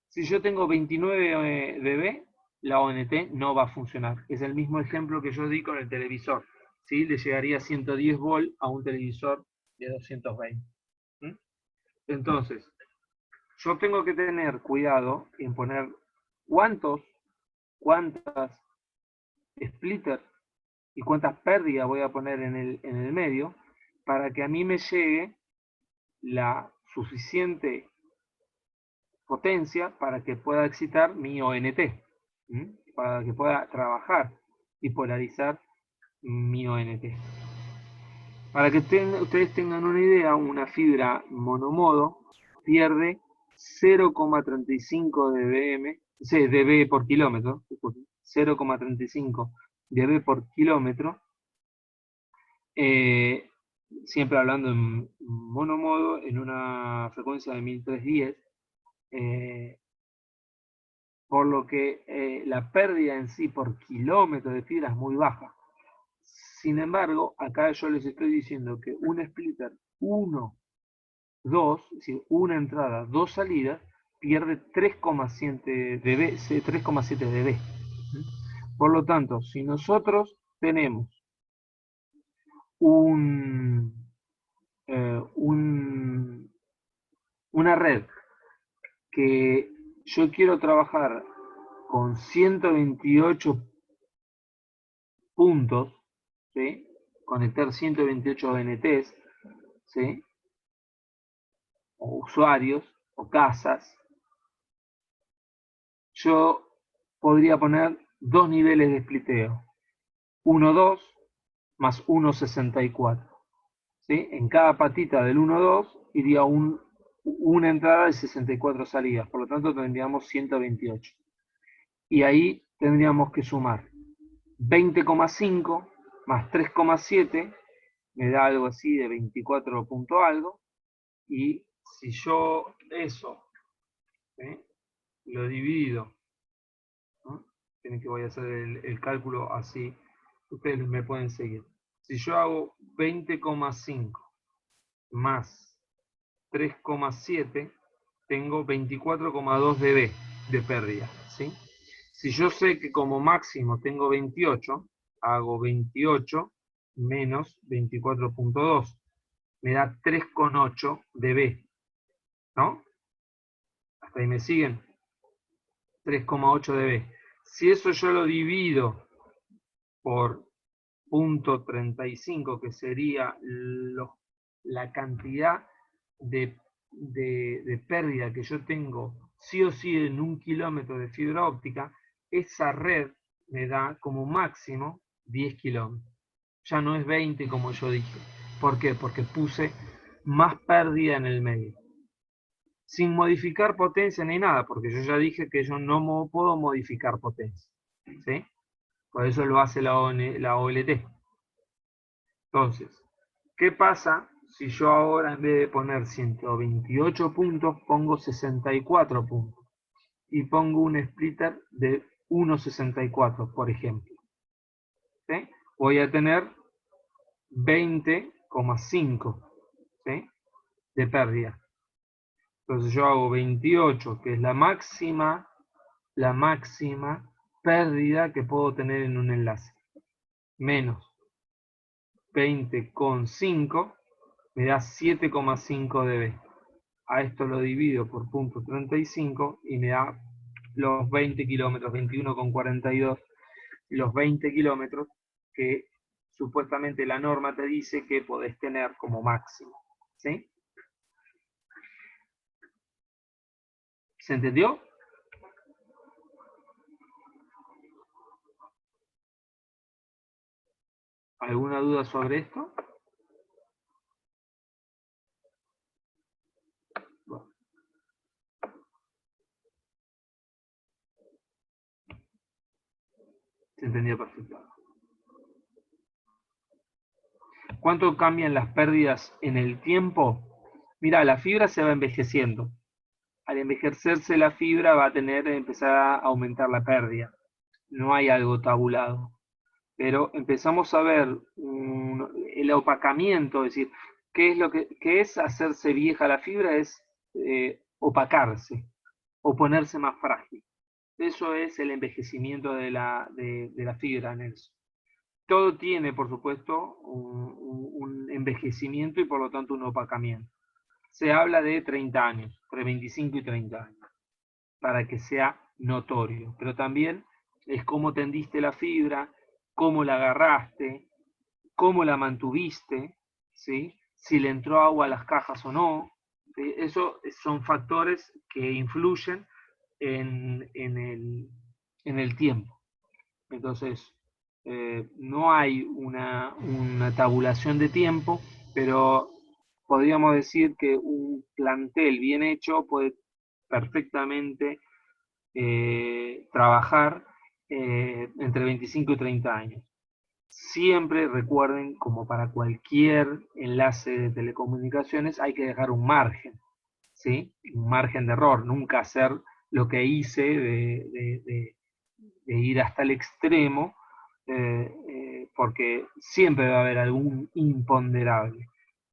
Si yo tengo 29 dB, la ONT no va a funcionar. Es el mismo ejemplo que yo di con el televisor. ¿Sí? Le llegaría 110 volt a un televisor de 220. ¿Mm? Entonces, yo tengo que tener cuidado en poner cuántas splitters y cuántas pérdidas voy a poner en el medio para que a mí me llegue la suficiente potencia para que pueda excitar mi ONT, para que pueda trabajar y polarizar mi ONT. Para que ustedes tengan una idea, una fibra monomodo pierde 0,35 dB por kilómetro, 0,35 dB por kilómetro, siempre hablando en monomodo, en una frecuencia de 1310, por lo que la pérdida en sí por kilómetro de fibra es muy baja. Sin embargo, acá yo les estoy diciendo que un splitter 1, 2, es decir, una entrada, 2 salidas, pierde 3,7 dB, 3,7 dB. Por lo tanto, si nosotros tenemos una red que yo quiero trabajar con 128 puntos, ¿sí? Conectar 128 ONTs, ¿sí? O usuarios, o casas, yo podría poner dos niveles de spliteo, 1,2 más 1,64. ¿Sí? En cada patita del 1,2 iría una entrada de 64 salidas, por lo tanto tendríamos 128. Y ahí tendríamos que sumar 20,5 más 3,7, me da algo así de 24 punto algo, y si yo eso lo divido, ¿no? Tienen que voy a hacer el cálculo así, ustedes me pueden seguir. Si yo hago 20,5 más 3,7, tengo 24,2 dB de pérdida, ¿sí? Si yo sé que como máximo tengo 28, hago 28 menos 24.2. Me da 3,8 de B, ¿no? Hasta ahí me siguen. 3,8 de B. Si eso yo lo divido por 0.35, que sería la cantidad de pérdida que yo tengo sí o sí en 1 kilómetro de fibra óptica, esa red me da como máximo 10 kilómetros. Ya no es 20 como yo dije. ¿Por qué? Porque puse más pérdida en el medio. Sin modificar potencia ni nada, porque yo ya dije que yo no puedo modificar potencia. ¿Sí? Por eso lo hace la OLT. Entonces, ¿qué pasa si yo ahora en vez de poner 128 puntos, pongo 64 puntos? Y pongo un splitter de 1,64, por ejemplo. ¿Sí? Voy a tener 20,5, ¿sí? De pérdida. Entonces yo hago 28, que es la máxima pérdida que puedo tener en un enlace. Menos 20,5 me da 7,5 dB. A esto lo divido por 0.35 y me da los 20 kilómetros, 21,42, los 20 kilómetros que supuestamente la norma te dice que podés tener como máximo. ¿Sí? ¿Se entendió? ¿Alguna duda sobre esto? Bueno, se entendió perfecto. ¿Cuánto cambian las pérdidas en el tiempo? Mira, la fibra se va envejeciendo. Al envejecerse la fibra va a empezar a aumentar la pérdida. No hay algo tabulado. Pero empezamos a ver el opacamiento, es decir, qué es hacerse vieja la fibra? Es opacarse o ponerse más frágil. Eso es el envejecimiento de la fibra, Nelson. Todo tiene, por supuesto, un envejecimiento y por lo tanto un opacamiento. Se habla de 30 años, entre 25 y 30 años, para que sea notorio. Pero también es cómo tendiste la fibra, cómo la agarraste, cómo la mantuviste, ¿sí? Si le entró agua a las cajas o no. ¿Sí? Eso son factores que influyen en el tiempo. Entonces, no hay una tabulación de tiempo, pero podríamos decir que un plantel bien hecho puede perfectamente trabajar entre 25 y 30 años. Siempre recuerden, como para cualquier enlace de telecomunicaciones, hay que dejar un margen, ¿sí? Un margen de error, nunca hacer lo que hice de ir hasta el extremo, porque siempre va a haber algún imponderable.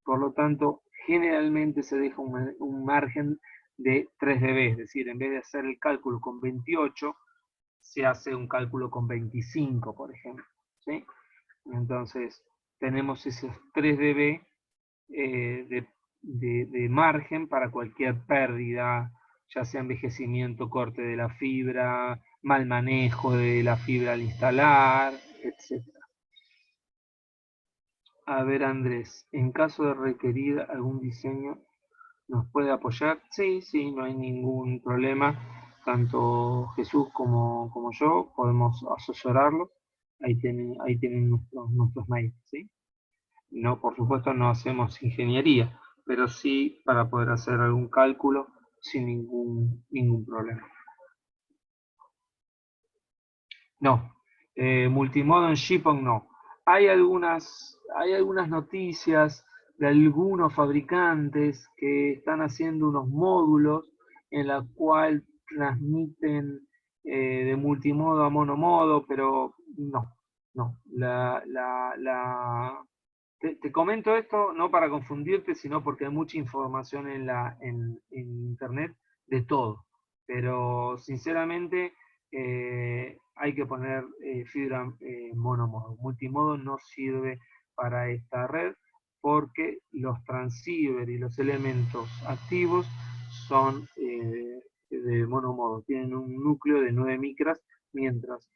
Por lo tanto, generalmente se deja un margen de 3 dB, es decir, en vez de hacer el cálculo con 28, se hace un cálculo con 25, por ejemplo. ¿Sí? Entonces, tenemos esos 3 dB de margen para cualquier pérdida, ya sea envejecimiento, corte de la fibra, mal manejo de la fibra al instalar, etc. A ver, Andrés, en caso de requerir algún diseño, ¿nos puede apoyar? Sí, sí, no hay ningún problema. Tanto Jesús como yo podemos asesorarlo. Ahí tienen nuestros mails, ¿sí? No, por supuesto no hacemos ingeniería, pero sí para poder hacer algún cálculo sin ningún problema. No, multimodo en Shipon no. Hay algunas noticias de algunos fabricantes que están haciendo unos módulos en la cual transmiten de multimodo a monomodo, pero no. Te comento esto no para confundirte, sino porque hay mucha información en internet de todo. Pero sinceramente hay que poner fibra monomodo. Multimodo no sirve para esta red porque los transceivers y los elementos activos son de monomodo, tienen un núcleo de 9 micras, mientras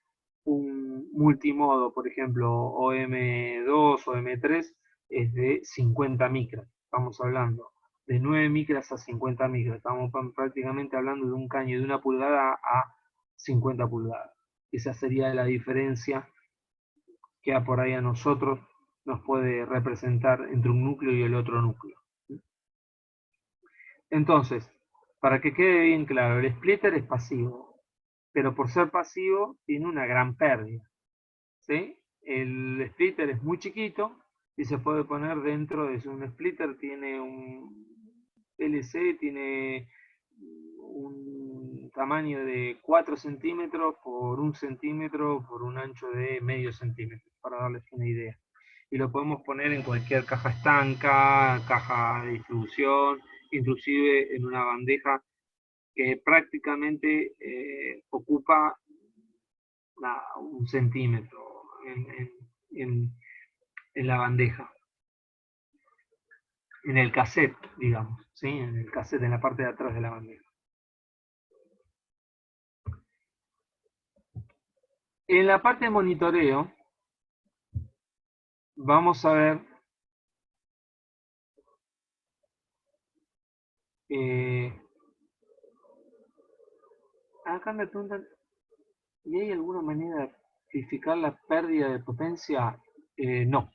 un multimodo, por ejemplo, OM2 o M3, es de 50 micras. Estamos hablando de 9 micras a 50 micras. Estamos prácticamente hablando de un caño de 1 pulgada a 50 pulgadas. Esa sería la diferencia que por ahí a nosotros nos puede representar entre un núcleo y el otro núcleo. Entonces, para que quede bien claro, el splitter es pasivo, pero por ser pasivo tiene una gran pérdida, ¿sí? El splitter es muy chiquito y se puede poner dentro de un splitter, tiene un LC, tiene un tamaño de 4 centímetros por 1 centímetro por un ancho de medio centímetro, para darles una idea. Y lo podemos poner en cualquier caja estanca, caja de distribución, inclusive en una bandeja que prácticamente ocupa 1 centímetro en la bandeja. En el cassette, digamos, ¿sí? En el cassette, en la parte de atrás de la bandeja. En la parte de monitoreo, vamos a ver acá me preguntan, ¿y hay alguna manera de verificar la pérdida de potencia? No,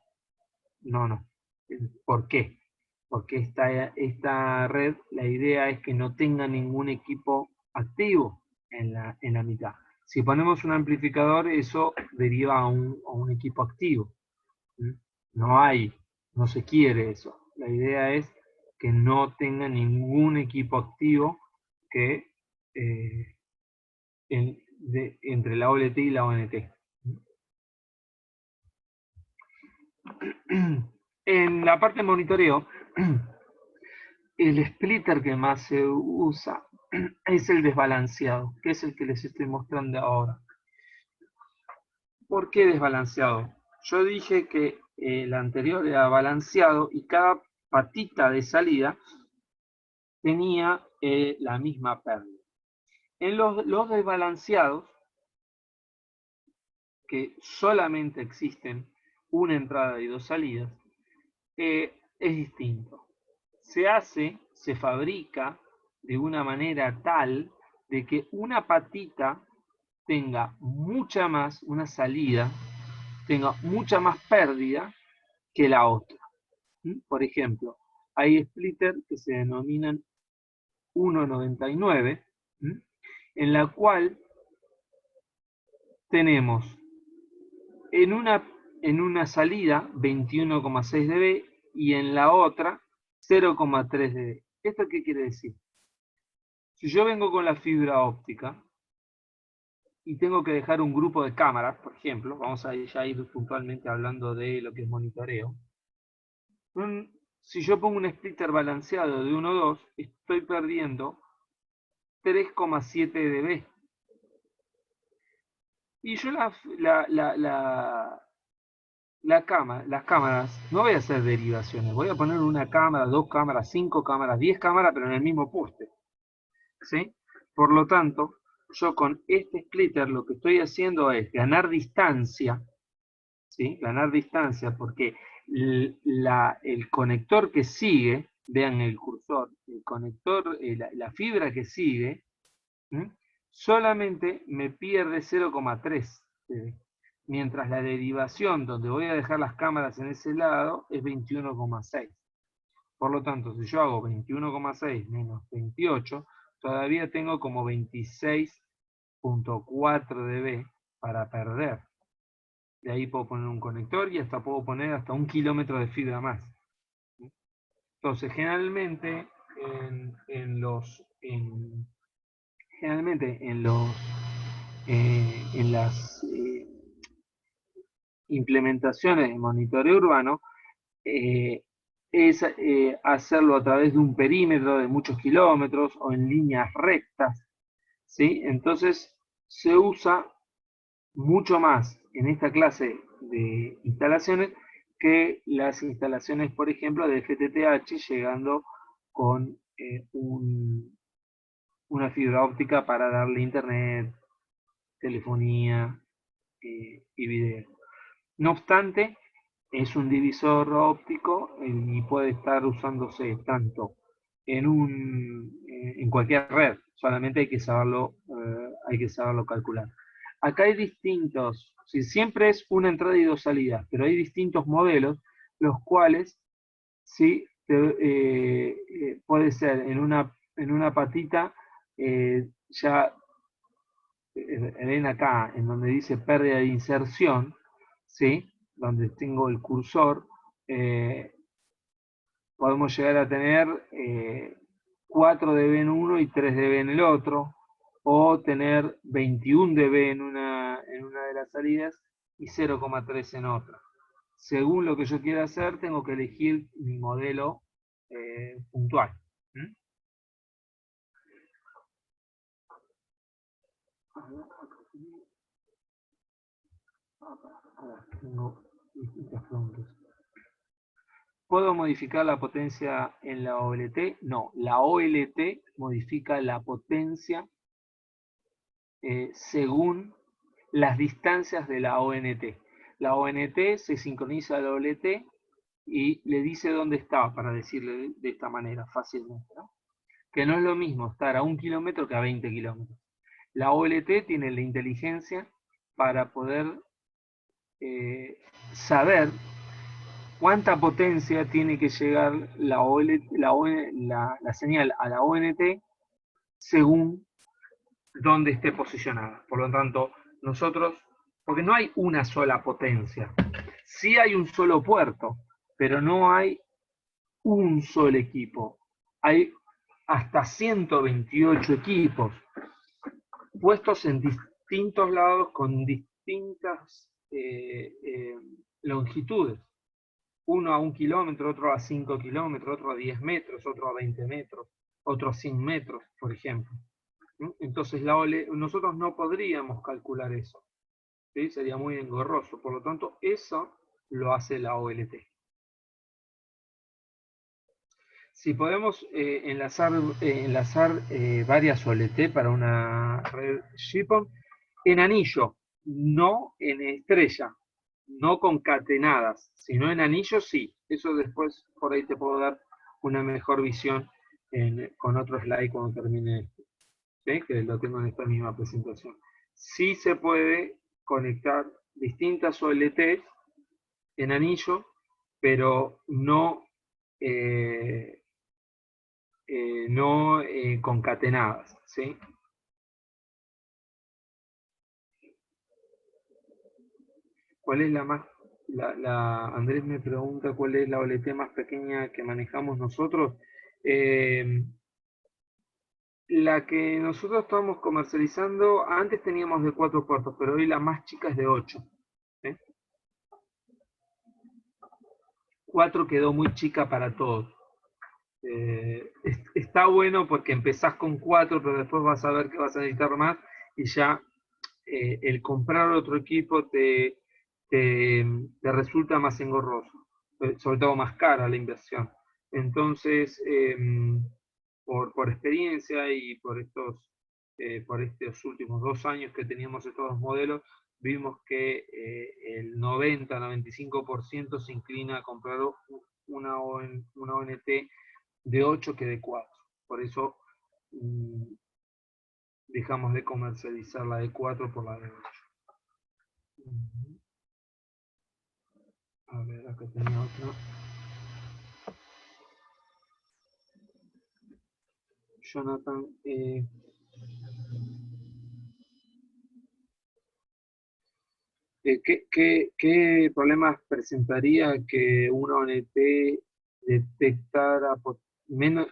no. ¿Por qué? Porque esta red, la idea es que no tenga ningún equipo activo en la mitad. Si ponemos un amplificador, eso deriva a un equipo activo. No se quiere eso. La idea es que no tenga ningún equipo activo que entre la OLT y la ONT. En la parte de monitoreo, el splitter que más se usa es el desbalanceado, que es el que les estoy mostrando ahora. ¿Por qué desbalanceado? Yo dije que el anterior era balanceado y cada patita de salida tenía la misma pérdida. En los desbalanceados, que solamente existen una entrada y 2 salidas, es distinto. Se fabrica de una manera tal de que una patita tenga una salida, tenga mucha más pérdida que la otra. Por ejemplo, hay splitters que se denominan 1.99, en la cual tenemos en una salida 21,6 dB y en la otra 0,3 dB. ¿Esto qué quiere decir? Si yo vengo con la fibra óptica y tengo que dejar un grupo de cámaras, por ejemplo, vamos a ya ir puntualmente hablando de lo que es monitoreo. Si yo pongo un splitter balanceado de 1.2, estoy perdiendo 3,7 dB. Y yo las cámaras, no voy a hacer derivaciones, voy a poner una cámara, 2 cámaras, 5 cámaras, 10 cámaras, pero en el mismo poste. ¿Sí? Por lo tanto, yo con este splitter lo que estoy haciendo es ganar distancia, ¿sí? Ganar distancia porque el conector que sigue, vean el cursor, el conector, la fibra que sigue, solamente me pierde 0,3 dB. Mientras la derivación donde voy a dejar las cámaras en ese lado es 21,6. Por lo tanto, si yo hago 21,6 menos 28, todavía tengo como 26,4 dB para perder. De ahí puedo poner un conector y hasta puedo poner hasta 1 kilómetro de fibra más. Entonces, generalmente en las implementaciones de monitoreo urbano, es hacerlo a través de un perímetro de muchos kilómetros o en líneas rectas, ¿sí? Entonces se usa mucho más en esta clase de instalaciones que las instalaciones, por ejemplo, de FTTH, llegando con una fibra óptica para darle internet, telefonía y video. No obstante, es un divisor óptico y puede estar usándose tanto en cualquier red, solamente hay que saberlo calcular. Acá hay distintos, si siempre es una entrada y dos salidas, pero hay distintos modelos, los cuales sí puede ser en una patita, ya ven acá, en donde dice pérdida de inserción, ¿sí? Donde tengo el cursor, eh, podemos llegar a tener 4 dB en uno y 3 dB en el otro, o tener 21 dB en una de las salidas y 0,3 en otra. Según lo que yo quiera hacer, tengo que elegir mi modelo puntual. ¿Mm? Tengo distintas preguntas. ¿Puedo modificar la potencia en la OLT? No, la OLT modifica la potencia según las distancias de la ONT. La ONT se sincroniza a la OLT y le dice dónde está, para decirle de esta manera fácilmente, ¿no? Que no es lo mismo estar a 1 kilómetro que a 20 kilómetros. La OLT tiene la inteligencia para poder saber cuánta potencia tiene que llegar la señal a la ONT según dónde esté posicionada. Por lo tanto, nosotros, porque no hay una sola potencia, sí hay un solo puerto, pero no hay un solo equipo. Hay hasta 128 equipos puestos en distintos lados con distintas longitudes. Uno a 1 kilómetro, otro a 5 kilómetros, otro a 10 metros, otro a 20 metros, otro a 100 metros, por ejemplo. Entonces nosotros no podríamos calcular eso, ¿sí? Sería muy engorroso. Por lo tanto, eso lo hace la OLT. Si podemos enlazar varias OLT para una red GPON en anillo, no en estrella, no concatenadas, sino en anillo sí. Eso después por ahí te puedo dar una mejor visión con otro slide cuando termine esto, ¿sí? Que lo tengo en esta misma presentación. Sí se puede conectar distintas OLTs en anillo, pero no concatenadas, ¿sí? ¿Cuál es la más, Andrés me pregunta cuál es la OLT más pequeña que manejamos nosotros? La que nosotros estamos comercializando, antes teníamos de 4 puertos, pero hoy la más chica es de 8. 4 quedó muy chica para todos. Está bueno porque empezás con 4, pero después vas a ver que vas a necesitar más y ya el comprar otro equipo te resulta más engorroso, sobre todo más cara la inversión. Entonces, por experiencia y por estos últimos 2 años que teníamos estos dos modelos, vimos que el 90-95% se inclina a comprar una ONT de 8 que de 4. Por eso dejamos de comercializar la de 4 por la de 8. A ver, acá tenía otra. Jonathan, ¿qué problemas presentaría que una ONT detectara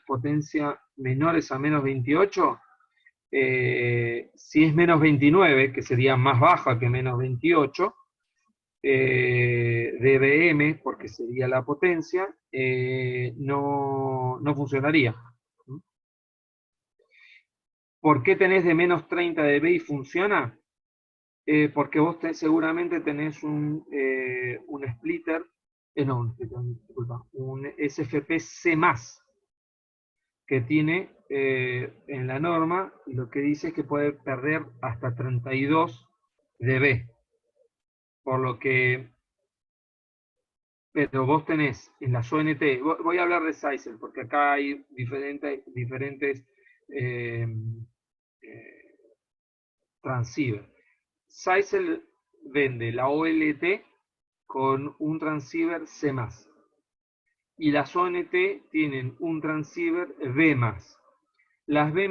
potencia menores a menos 28? Si es menos 29, que sería más baja que menos 28, dBm, porque sería la potencia, no funcionaría. ¿Por qué tenés de menos 30 dB y funciona? Porque vos seguramente tenés un splitter, no, disculpa, un SFP C+, que tiene en la norma, lo que dice es que puede perder hasta 32 dB, por lo que, pero vos tenés en las ONT, voy a hablar de Sizel, porque acá hay diferentes eh, eh, transceiver. Sizel vende la OLT con un transceiver C+, y las ONT tienen un transceiver B+. Las B+,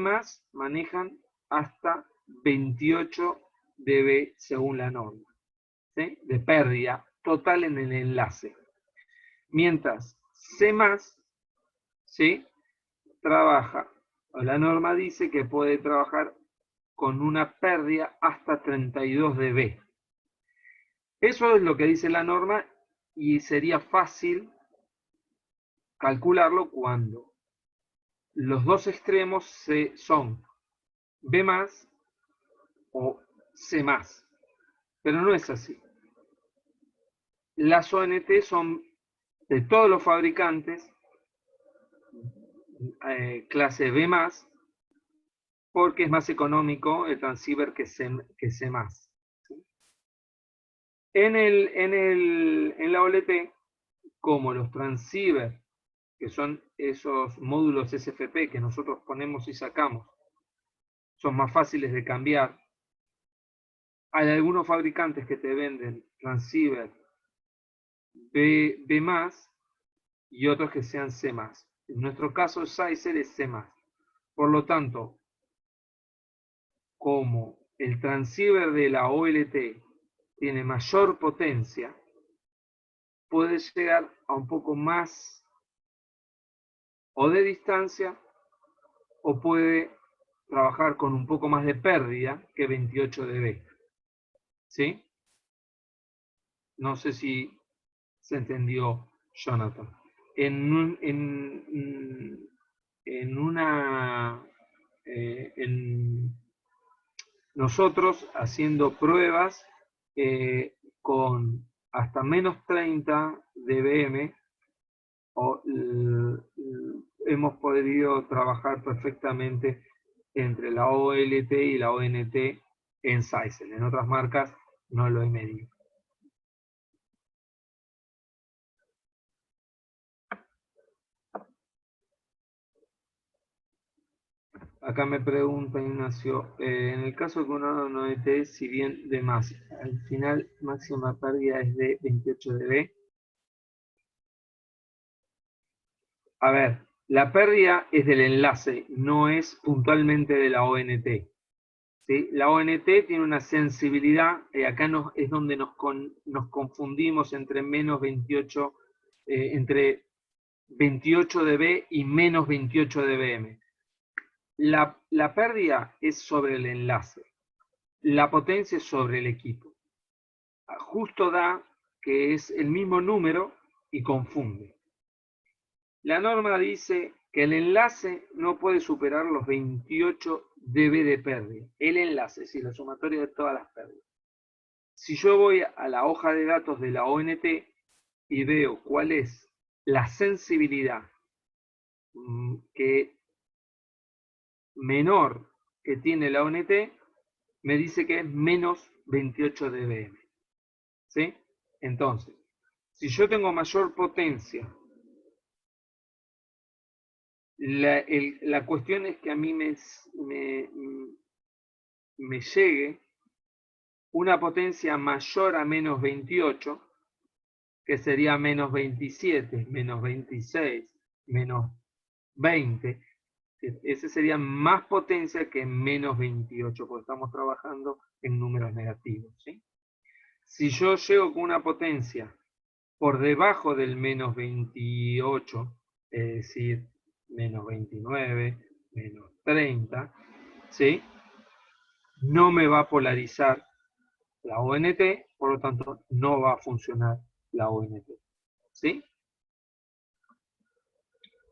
manejan hasta 28 dB según la norma, ¿sí? De pérdida total en el enlace. Mientras C+, ¿sí? Trabaja, o la norma dice que puede trabajar con una pérdida hasta 32 dB. Eso es lo que dice la norma y sería fácil calcularlo cuando los dos extremos son B+ o C+, pero no es así. Las ONT son de todos los fabricantes, clase B+, porque es más económico el transceiver que C+. En la OLT, como los transceivers, que son esos módulos SFP que nosotros ponemos y sacamos, son más fáciles de cambiar, hay algunos fabricantes que te venden transceiver B+, y otros que sean C+. En nuestro caso, Sizel es C+. Por lo tanto, como el transceiver de la OLT tiene mayor potencia, puede llegar a un poco más o de distancia o puede trabajar con un poco más de pérdida que 28 dB. ¿Sí? No sé si se entendió, Jonathan. Nosotros haciendo pruebas con hasta menos 30 dBm hemos podido trabajar perfectamente entre la OLT y la ONT en Sizel. En otras marcas no lo he medido. Acá me pregunta Ignacio, en el caso que uno no ONT, si bien de más, al final máxima pérdida es de 28 dB. A ver, la pérdida es del enlace, no es puntualmente de la ONT. ¿Sí? La ONT tiene una sensibilidad, acá es donde nos confundimos entre menos 28, entre 28 dB y menos 28 dBm. La pérdida es sobre el enlace, la potencia es sobre el equipo. Justo da que es el mismo número y confunde. La norma dice que el enlace no puede superar los 28 dB de pérdida. El enlace, es decir, la sumatoria de todas las pérdidas. Si yo voy a la hoja de datos de la ONT y veo cuál es la sensibilidad que menor que tiene la ONT, me dice que es menos 28 dBm. ¿Sí? Entonces, si yo tengo mayor potencia, la cuestión es que a mí me llegue una potencia mayor a menos 28, que sería menos 27, menos 26, menos 20. Ese sería más potencia que menos 28, porque estamos trabajando en números negativos. ¿Sí? Si yo llego con una potencia por debajo del menos 28, es decir, menos 29, menos 30, ¿sí? No me va a polarizar la ONT, por lo tanto no va a funcionar la ONT. ¿Sí?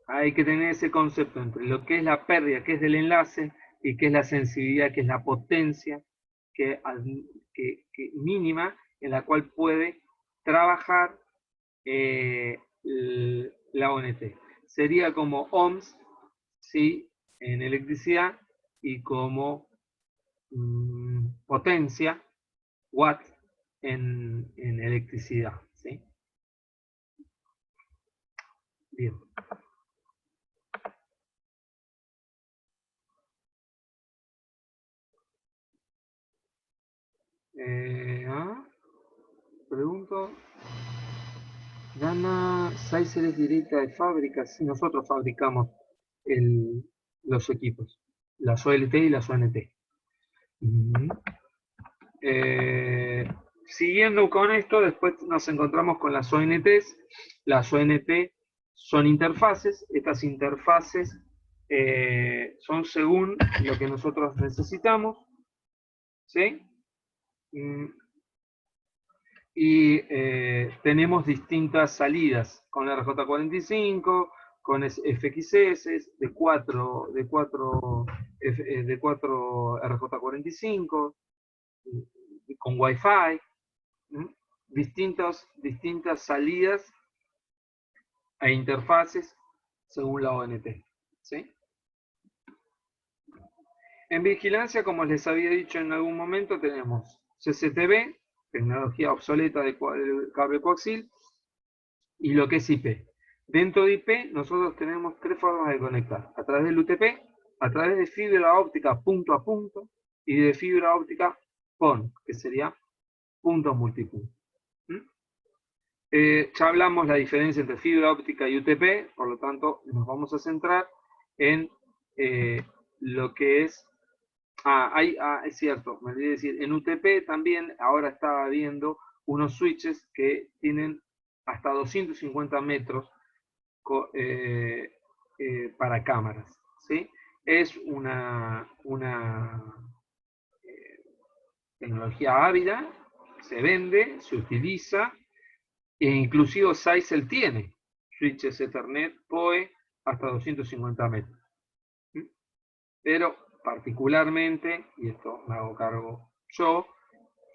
Hay que tener ese concepto entre lo que es la pérdida, que es del enlace, y qué es la sensibilidad, qué es la potencia que mínima en la cual puede trabajar la ONT. Sería como ohms, ¿sí?, en electricidad, y como potencia, watt, en electricidad, ¿sí? Bien. Pregunto. Dana Sizer es directa de fábrica. Sí, nosotros fabricamos los equipos, las OLT y las ONT. Ujú. Siguiendo con esto, después nos encontramos con las ONTs. Las ONT son interfaces. Estas interfaces son según lo que nosotros necesitamos, ¿sí? Y tenemos distintas salidas con RJ45, con FXS de 4 RJ45, con Wi-Fi, distintas salidas e interfaces según la ONT, ¿sí? En vigilancia, como les había dicho en algún momento, tenemos CCTV, tecnología obsoleta de cable coaxil, y lo que es IP. Dentro de IP nosotros tenemos tres formas de conectar: a través del UTP, a través de fibra óptica punto a punto, y de fibra óptica PON, que sería punto multipunto. Ya hablamos la diferencia entre fibra óptica y UTP, por lo tanto nos vamos a centrar en lo que es... es cierto, me olvidé decir, en UTP también ahora estaba viendo unos switches que tienen hasta 250 metros para cámaras, ¿sí? Es una tecnología ávida, se vende, se utiliza, e inclusive Sizel tiene switches Ethernet PoE hasta 250 metros. Pero particularmente, y esto me hago cargo yo,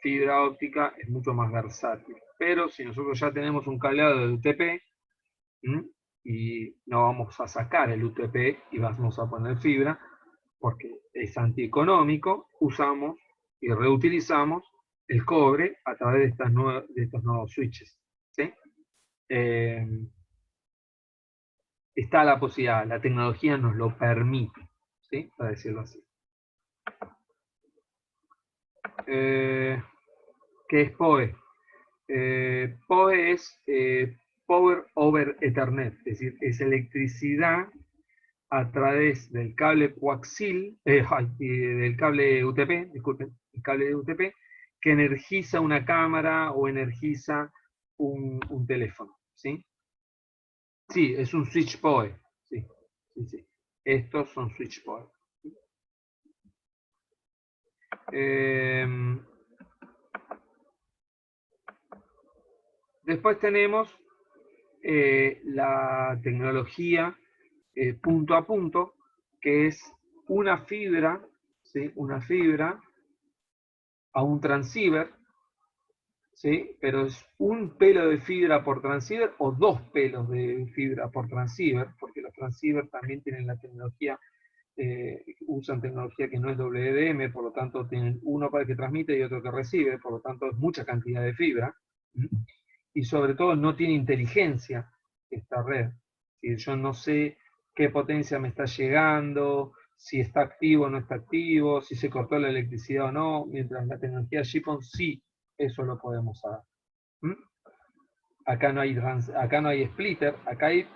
fibra óptica es mucho más versátil. Pero si nosotros ya tenemos un cableado de UTP, y no vamos a sacar el UTP y vamos a poner fibra, porque es antieconómico, usamos y reutilizamos el cobre a través de estos nuevos switches, ¿sí? Está la posibilidad, la tecnología nos lo permite, ¿sí?, para decirlo así. ¿Qué es PoE? PoE es Power over Ethernet, es decir, es electricidad a través del cable coaxil, del cable UTP, disculpen, el cable de UTP, que energiza una cámara o energiza un teléfono, ¿sí? Sí, es un switch PoE, sí, sí, sí. Estos son switch PoE. Después tenemos la tecnología punto a punto, que es una fibra, ¿sí?, una fibra a un transceiver, ¿sí?, pero es un pelo de fibra por transceiver o dos pelos de fibra por transceiver, porque los transceivers también tienen la tecnología, usan tecnología que no es WDM, por lo tanto tienen uno para el que transmite y otro que recibe, por lo tanto es mucha cantidad de fibra, y sobre todo no tiene inteligencia esta red. Si yo no sé qué potencia me está llegando, si está activo o no está activo, si se cortó la electricidad o no, mientras la tecnología GPON sí, eso lo podemos saber. Acá no hay splitter, acá hay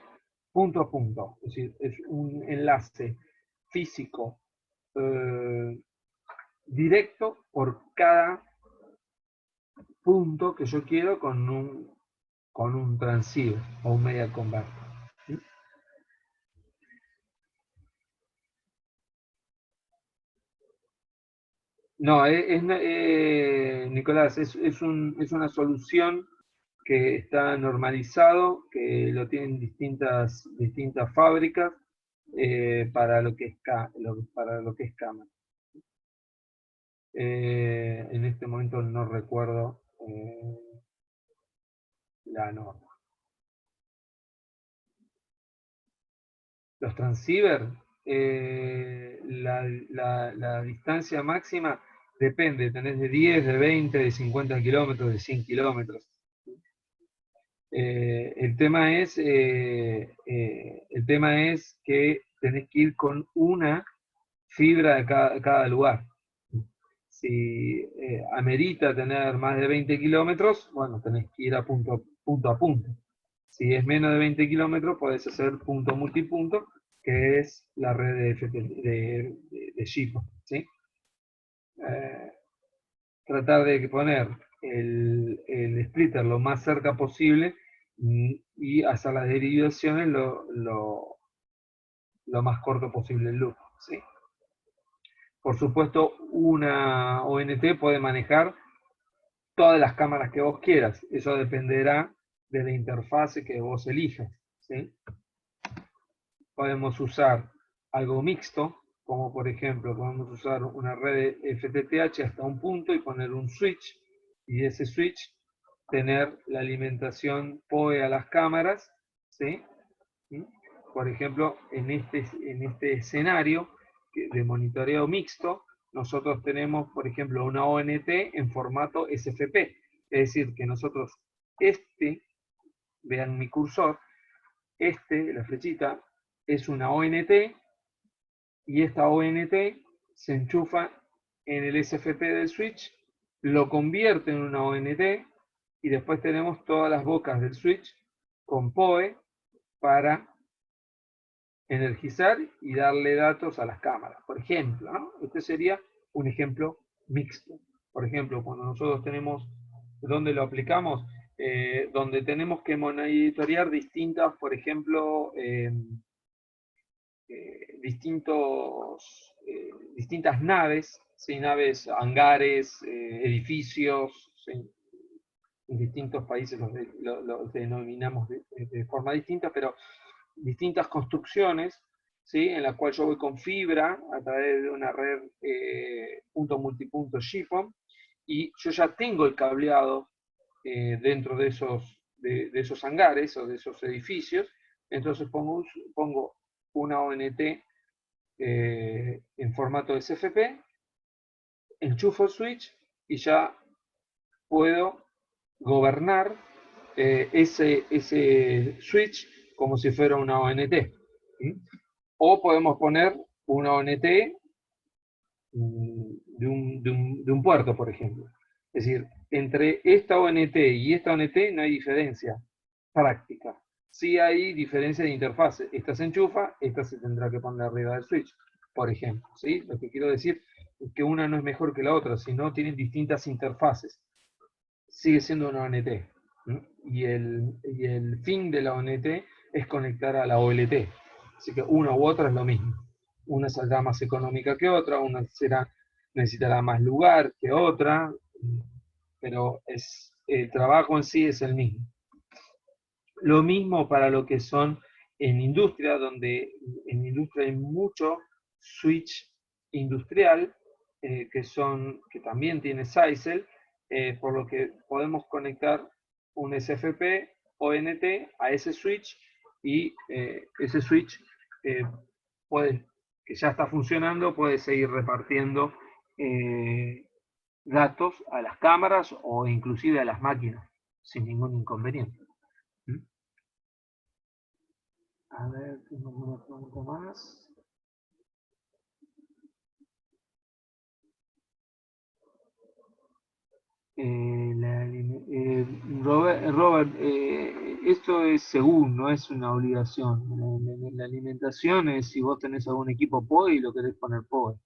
punto a punto, es decir, es un enlace físico directo por cada punto que yo quiero con un transceiver o un media converter. ¿Sí? No, Nicolás, es una solución que está normalizado, que lo tienen distintas fábricas, para lo que es cámara. En este momento no recuerdo la norma. Los transceiver, la distancia máxima depende, tenés de 10, de 20, de 50 kilómetros, de 100 kilómetros. El tema es que tenés que ir con una fibra de cada lugar. Si amerita tener más de 20 kilómetros, bueno, tenés que ir a punto a punto. Si es menos de 20 kilómetros, podés hacer punto multipunto, que es la red de GPON, ¿sí? Tratar de poner el splitter lo más cerca posible y hacer las derivaciones lo más corto posible el loop, ¿sí? Por supuesto, una ONT puede manejar todas las cámaras que vos quieras. Eso dependerá de la interfase que vos elijas, ¿sí? Podemos usar algo mixto, como por ejemplo, podemos usar una red FTTH hasta un punto y poner un switch, y ese switch tener la alimentación PoE a las cámaras, ¿sí? Por ejemplo, en este escenario de monitoreo mixto, nosotros tenemos, por ejemplo, una ONT en formato SFP. Es decir, que nosotros, vean mi cursor, la flechita, es una ONT, y esta ONT se enchufa en el SFP del switch, lo convierte en una ONT, y después tenemos todas las bocas del switch con PoE para energizar y darle datos a las cámaras. Por ejemplo, ¿no? Este sería un ejemplo mixto. Por ejemplo, cuando nosotros tenemos, ¿dónde lo aplicamos? Donde tenemos que monitorear distintas, por ejemplo, distintas naves, ¿sí? Naves, hangares, edificios, ¿sí? En distintos países los denominamos de forma distinta, pero distintas construcciones, ¿sí? En la cual yo voy con fibra a través de una red punto multipunto GPON, y yo ya tengo el cableado dentro de esos hangares o de esos edificios. Entonces pongo una ONT en formato SFP, enchufo el switch y ya puedo gobernar ese switch como si fuera una ONT. ¿Sí? O podemos poner una ONT de un puerto, por ejemplo. Es decir, entre esta ONT y esta ONT no hay diferencia práctica. Sí hay diferencia de interfase. Esta se enchufa, esta se tendrá que poner arriba del switch, por ejemplo. ¿Sí? Lo que quiero decir es que una no es mejor que la otra, sino tienen distintas interfaces. Sigue siendo una ONT. ¿no? Y el fin de la ONT es conectar a la OLT. Así que una u otra es lo mismo. Una saldrá más económica que otra, una necesitará más lugar que otra, pero el trabajo en sí es el mismo. Lo mismo para lo que son en industria, donde en industria hay mucho switch industrial, que también tiene SISEL, por lo que podemos conectar un SFP ONT a ese switch, y ese switch que ya está funcionando, puede seguir repartiendo datos a las cámaras o inclusive a las máquinas sin ningún inconveniente. A ver, tengo una pregunta más. Robert, esto es según, no es una obligación. La alimentación es si vos tenés algún equipo PoE y lo querés poner PoE.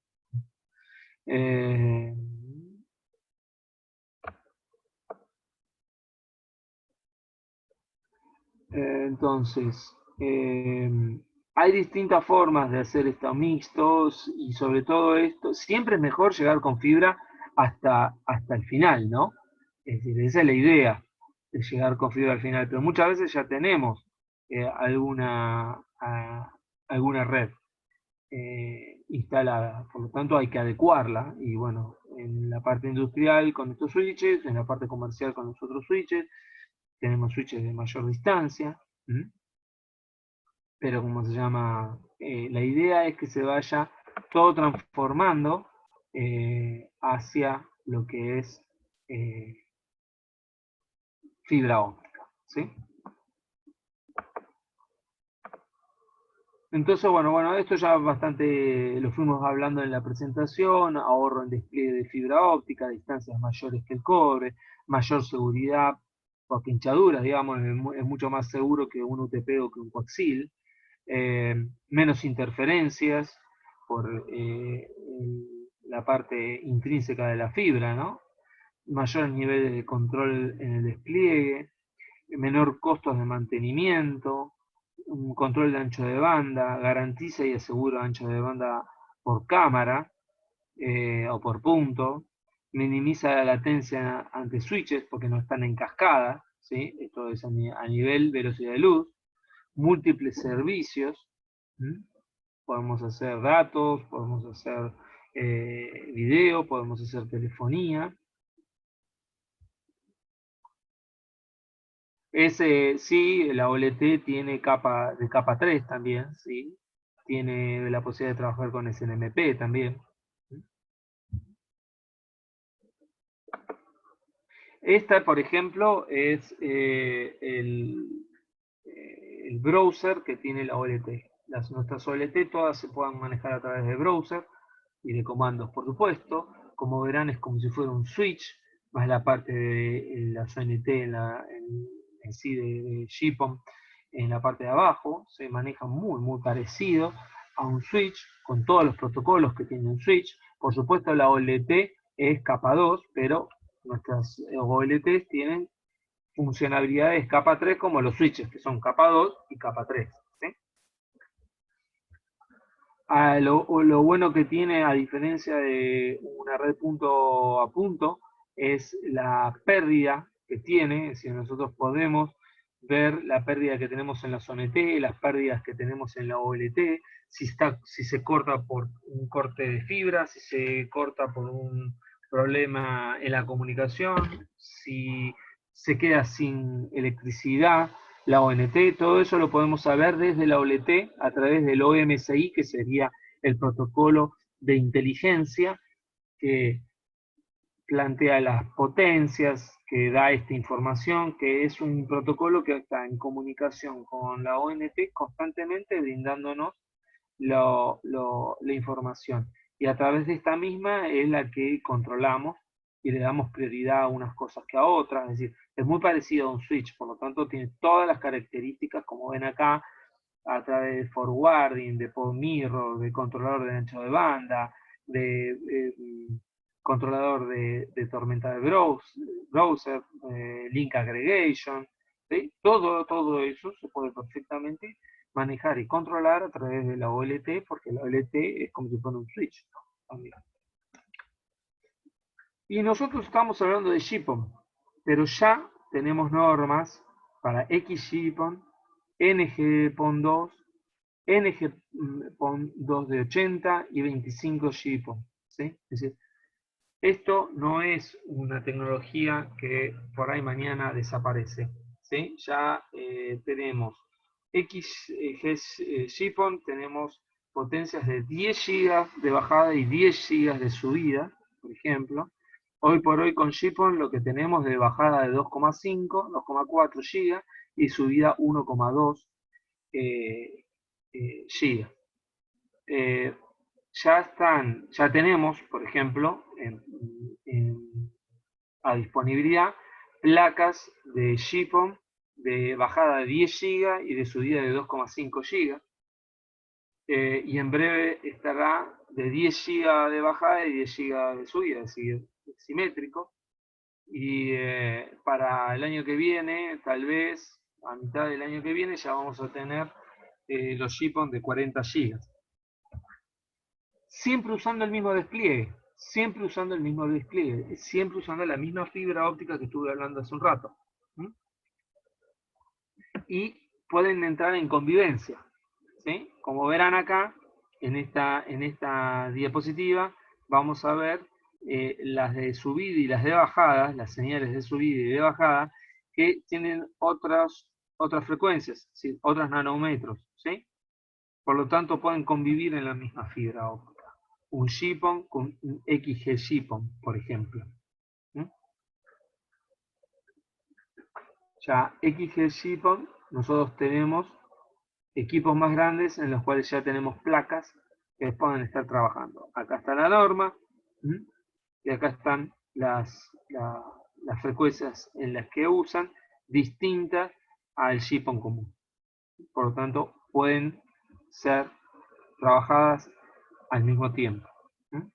Entonces, hay distintas formas de hacer estos mixtos, y sobre todo esto, siempre es mejor llegar con fibra hasta el final, ¿no? Es decir, esa es la idea, de llegar con fibra al final, pero muchas veces ya tenemos alguna red instalada. Por lo tanto, hay que adecuarla. Y bueno, en la parte industrial con estos switches, en la parte comercial con los otros switches, tenemos switches de mayor distancia. Pero como se llama, la idea es que se vaya todo transformando hacia lo que es fibra óptica, ¿sí? Entonces, bueno, esto ya bastante lo fuimos hablando en la presentación: ahorro en despliegue de fibra óptica, distancias mayores que el cobre, mayor seguridad por pinchaduras, digamos, es mucho más seguro que un UTP o que un coaxil, menos interferencias por la parte intrínseca de la fibra, ¿no? Mayores niveles de control en el despliegue, menor costos de mantenimiento, un control de ancho de banda, garantiza y asegura ancho de banda por cámara o por punto, minimiza la latencia ante switches porque no están en cascada, ¿sí? Esto es a nivel velocidad de luz, múltiples servicios, ¿m? Podemos hacer datos, podemos hacer video, podemos hacer telefonía. Sí, la OLT tiene de capa 3 también, sí. Tiene la posibilidad de trabajar con SNMP también. Esta, por ejemplo, es el browser que tiene la OLT. Nuestras OLT todas se pueden manejar a través de browser y de comandos, por supuesto. Como verán, es como si fuera un switch, más la parte de la ONT en sí de GPON en la parte de abajo. Se maneja muy parecido a un switch, con todos los protocolos que tiene un switch. Por supuesto, la OLT es capa 2, pero nuestras OLTs tienen funcionalidades capa 3 como los switches, que son capa 2 y capa 3. ¿Sí? Lo bueno que tiene, a diferencia de una red punto a punto, es la pérdida que tiene. Si nosotros podemos ver la pérdida que tenemos en la ONT, las pérdidas que tenemos en la OLT, si se corta por un corte de fibra, si se corta por un problema en la comunicación, si se queda sin electricidad, la ONT, todo eso lo podemos saber desde la OLT a través del OMSI, que sería el protocolo de inteligencia que plantea las potencias, que da esta información, que es un protocolo que está en comunicación con la ONT constantemente brindándonos la información. Y a través de esta misma es la que controlamos y le damos prioridad a unas cosas que a otras. Es decir, es muy parecido a un switch, por lo tanto tiene todas las características, como ven acá, a través de forwarding, de pod mirror, de controlador de ancho de banda, de controlador de tormenta de browser, link aggregation, ¿sí? Todo eso se puede perfectamente manejar y controlar a través de la OLT, porque la OLT es como si fuera un switch, ¿no? También. Y nosotros estamos hablando de GPON, pero ya tenemos normas para XGPON, NG-PON2, NG-PON2 de 80 y 25 GPON. ¿Sí? Es decir, esto no es una tecnología que por ahí mañana desaparece. ¿Sí? Ya tenemos XG-GPON, tenemos potencias de 10 GB de bajada y 10 GB de subida, por ejemplo. Hoy por hoy con GPON lo que tenemos de bajada de 2,5, 2,4 GB y subida 1,2 GB. Ya tenemos, por ejemplo, a disponibilidad placas de GPON de bajada de 10 GB y de subida de 2,5 GB. Y en breve estará de 10 GB de bajada y 10 GB de subida, es decir, simétrico. Y para el año que viene, tal vez a mitad del año que viene, ya vamos a tener los GPON de 40 GB. Siempre usando el mismo despliegue, siempre usando el mismo despliegue, siempre usando la misma fibra óptica que estuve hablando hace un rato. ¿Mm? Y pueden entrar en convivencia. ¿sí? Como verán acá, en esta diapositiva, vamos a ver las de subida y las de bajada, las señales de subida y de bajada, que tienen otras frecuencias, ¿sí? Otros nanómetros, ¿sí? Por lo tanto, pueden convivir en la misma fibra óptica. Un GPON con un XG GPON, por ejemplo. ¿Mm? Ya XG GPON, nosotros tenemos equipos más grandes en los cuales ya tenemos placas que pueden estar trabajando. Acá está la norma, ¿m? Y acá están las frecuencias en las que usan, distintas al GPON común. Por lo tanto, pueden ser trabajadas al mismo tiempo. ¿M?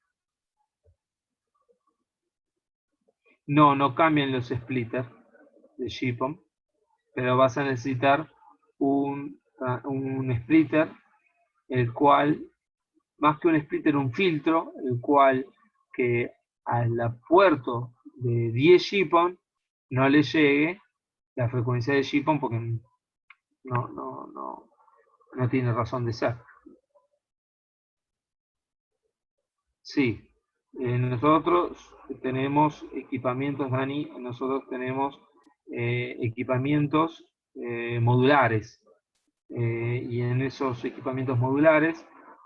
No cambian los splitters de GPON, pero vas a necesitar un splitter, el cual, más que un splitter, un filtro, el cual que al puerto de 10 GPON no le llegue la frecuencia de GPON, porque no tiene razón de ser. Sí, nosotros tenemos equipamientos, Dani, nosotros tenemos equipamientos modulares. Y en esos equipamientos modulares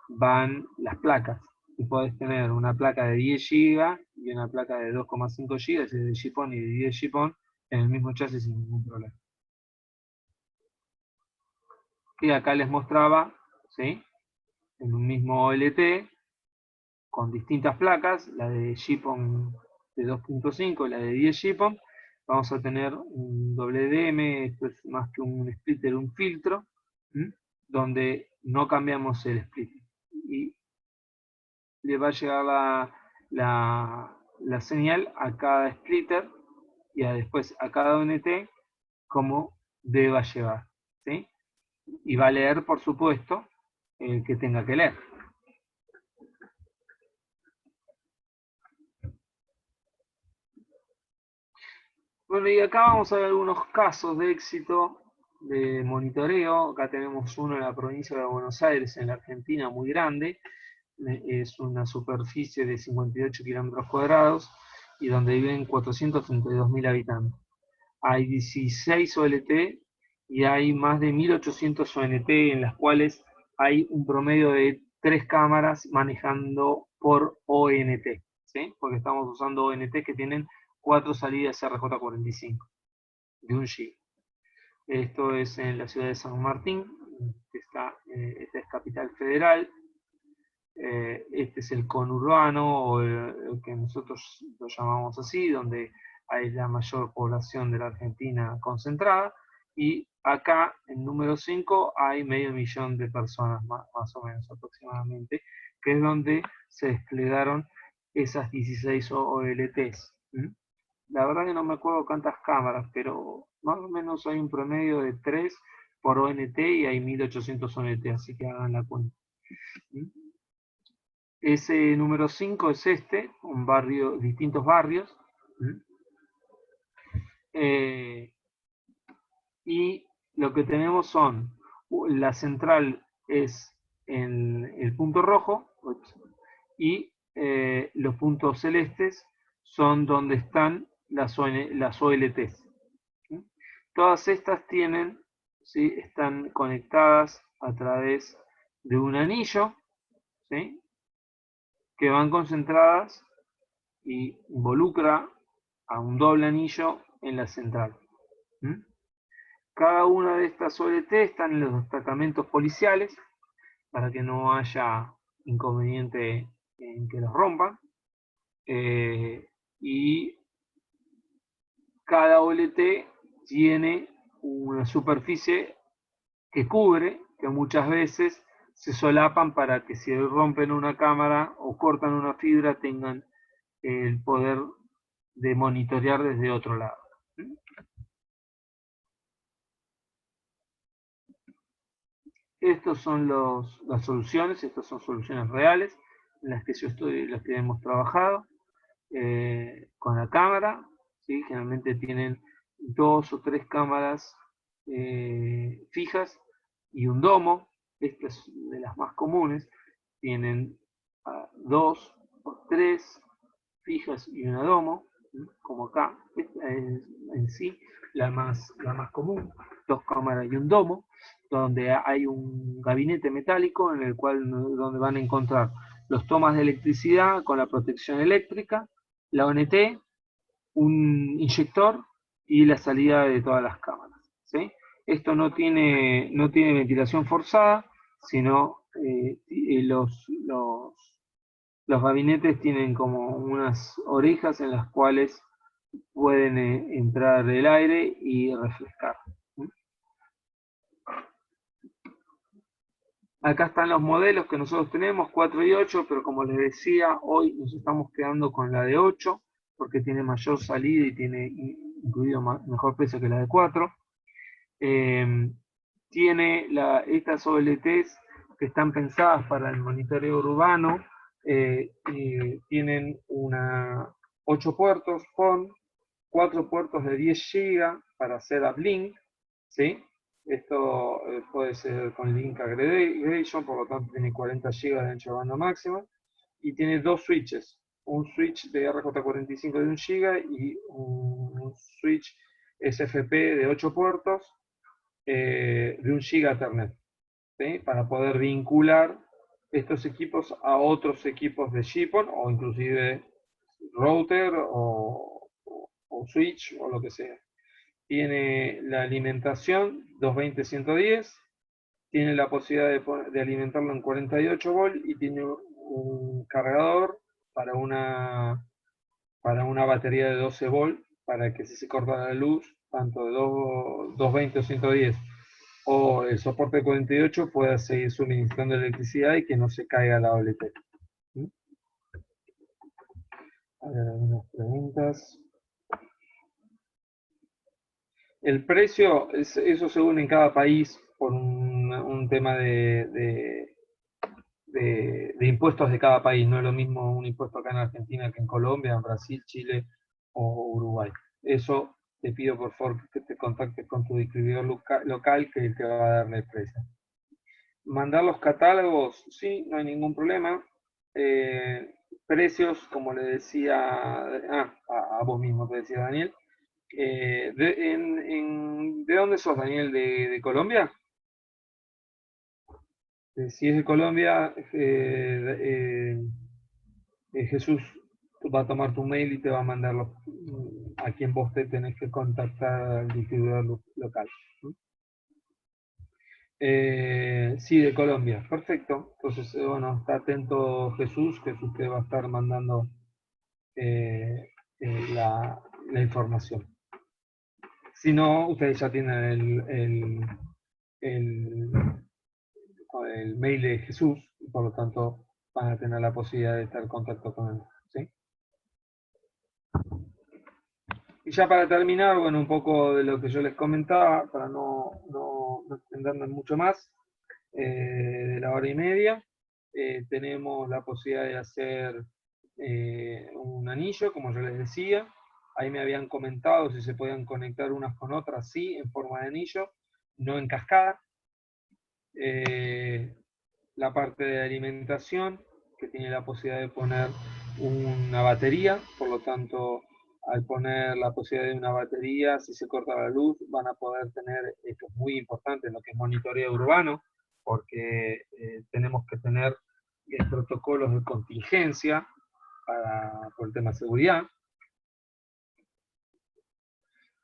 van las placas. Y podés tener una placa de 10 GB y una placa de 2,5 GB, es de GPON y de 10 GPON, en el mismo chasis sin ningún problema. Y acá les mostraba, ¿sí? En un mismo OLT, con distintas placas, la de GPON de 2.5 y la de 10 GPON, vamos a tener un WDM, esto es más que un splitter, un filtro, ¿m? Donde no cambiamos el splitter. Y le va a llegar la señal a cada splitter y después a cada ONT como deba llevar, ¿sí? Y va a leer, por supuesto, el que tenga que leer. Bueno, y acá vamos a ver algunos casos de éxito de monitoreo. Acá tenemos uno en la provincia de Buenos Aires, en la Argentina, muy grande. Es una superficie de 58 kilómetros cuadrados y donde viven 432.000 habitantes. Hay 16 OLT y hay más de 1.800 ONT, en las cuales hay un promedio de 3 cámaras manejando por ONT, ¿sí? Porque estamos usando ONT que tienen 4 salidas RJ45 de 1 GB. Esto es en la ciudad de San Martín, que esta es capital federal. Este es el conurbano, o el que nosotros lo llamamos así, donde hay la mayor población de la Argentina concentrada. Y acá, en número 5, hay 500.000 de personas, más o menos aproximadamente, que es donde se desplegaron esas 16 OLTs. La verdad que no me acuerdo cuántas cámaras, pero más o menos hay un promedio de 3 por ONT y hay 1.800 ONT, así que hagan la cuenta. Ese número 5 es distintos barrios. Y lo que tenemos son, la central es en el punto rojo, y los puntos celestes son donde están las OLTs. Todas estas ¿sí? Están conectadas a través de un anillo, ¿sí? Que van concentradas y involucra a un doble anillo en la central. Cada una de estas OLT están en los destacamentos policiales para que no haya inconveniente en que los rompan. Y cada OLT tiene una superficie que cubre, que muchas veces se solapan para que si rompen una cámara o cortan una fibra tengan el poder de monitorear desde otro lado. Estas son las soluciones, estas son soluciones reales en las que las que hemos trabajado con la cámara, ¿sí? Generalmente tienen 2 o 3 cámaras fijas y un domo, esta es de las más comunes, tienen 2 o 3 fijas y una domo, como acá. Esta es en sí la más común, 2 cámaras y un domo, donde hay un gabinete metálico en el cual donde van a encontrar los tomas de electricidad con la protección eléctrica, la ONT, un inyector y la salida de todas las cámaras, ¿sí? Esto no tiene ventilación forzada, sino los gabinetes tienen como unas orejas en las cuales pueden entrar el aire y refrescar. Acá están los modelos que nosotros tenemos, 4 y 8, pero como les decía, hoy nos estamos quedando con la de 8, porque tiene mayor salida y tiene incluido mejor precio que la de 4. Tiene estas OLTs que están pensadas para el monitoreo urbano, tienen 8 puertos con 4 puertos de 10 GB para hacer uplink, ¿sí? Esto puede ser con link aggregation, por lo tanto tiene 40 GB de ancho de banda máxima, y tiene 2 switches, un switch de RJ45 de 1 GB y un switch SFP de 8 puertos de 1 GB Ethernet, ¿sí? Para poder vincular estos equipos a otros equipos de GPON o inclusive router o switch o lo que sea. Tiene la alimentación 220-110, tiene la posibilidad de alimentarlo en 48 volts y tiene un cargador para una batería de 12 volts para que si se corta la luz, tanto de 220 o 110 o el soporte de 48 pueda seguir suministrando electricidad y que no se caiga la OLT. A ver, algunas preguntas. El precio, eso según en cada país, por un tema de impuestos de cada país. No es lo mismo un impuesto acá en Argentina que en Colombia, en Brasil, Chile o Uruguay. Eso te pido por favor que te contactes con tu distribuidor local, que te va a dar el precio. Mandar los catálogos, sí, no hay ningún problema. Precios, como le decía, a vos mismo te decía Daniel. ¿De dónde sos, Daniel? ¿De Colombia? Si es de Colombia, Jesús va a tomar tu mail y te va a mandar a quien vos te tenés que contactar al distribuidor local. Sí, de Colombia, perfecto. Entonces, bueno, está atento Jesús te va a estar mandando la información. Si no, ustedes ya tienen el mail de Jesús y por lo tanto van a tener la posibilidad de estar en contacto con él. ¿Sí? Y ya para terminar, bueno, un poco de lo que yo les comentaba, para no extenderme mucho más, de la hora y media, tenemos la posibilidad de hacer un anillo, como yo les decía. Ahí me habían comentado si se podían conectar unas con otras, sí, en forma de anillo, no en cascada. La parte de alimentación, que tiene la posibilidad de poner una batería, por lo tanto, al poner la posibilidad de una batería, si se corta la luz, van a poder tener, esto es muy importante en lo que es monitoreo urbano, porque tenemos que tener protocolos de contingencia por el tema de seguridad.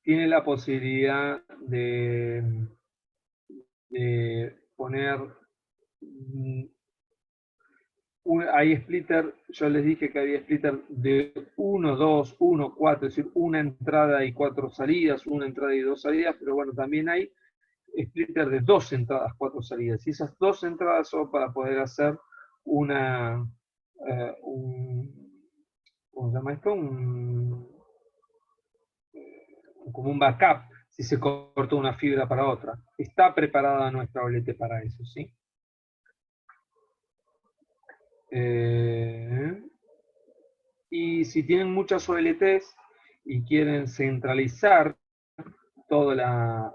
Tiene la posibilidad de poner hay splitter, yo les dije que había splitter de 1, 2, 1, 4, es decir, una entrada y 4 salidas, una entrada y 2 salidas, pero bueno, también hay splitter de 2 entradas, 4 salidas, y esas 2 entradas son para poder hacer ¿cómo se llama esto? Como un backup, si se corta una fibra para otra. Está preparada nuestra OLT para eso, ¿sí? Y si tienen muchas OLTs y quieren centralizar toda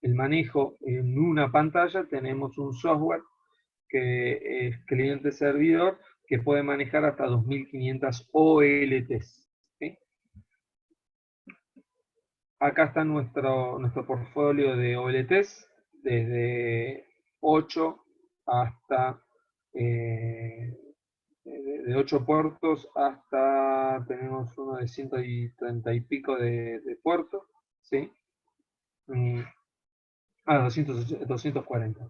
el manejo en una pantalla, tenemos un software que es cliente-servidor que puede manejar hasta 2500 OLTs. ¿Sí? Acá está nuestro portfolio de OLTs, desde 8 hasta de 8 puertos hasta tenemos uno de 130 y pico de puertos, ¿sí? 240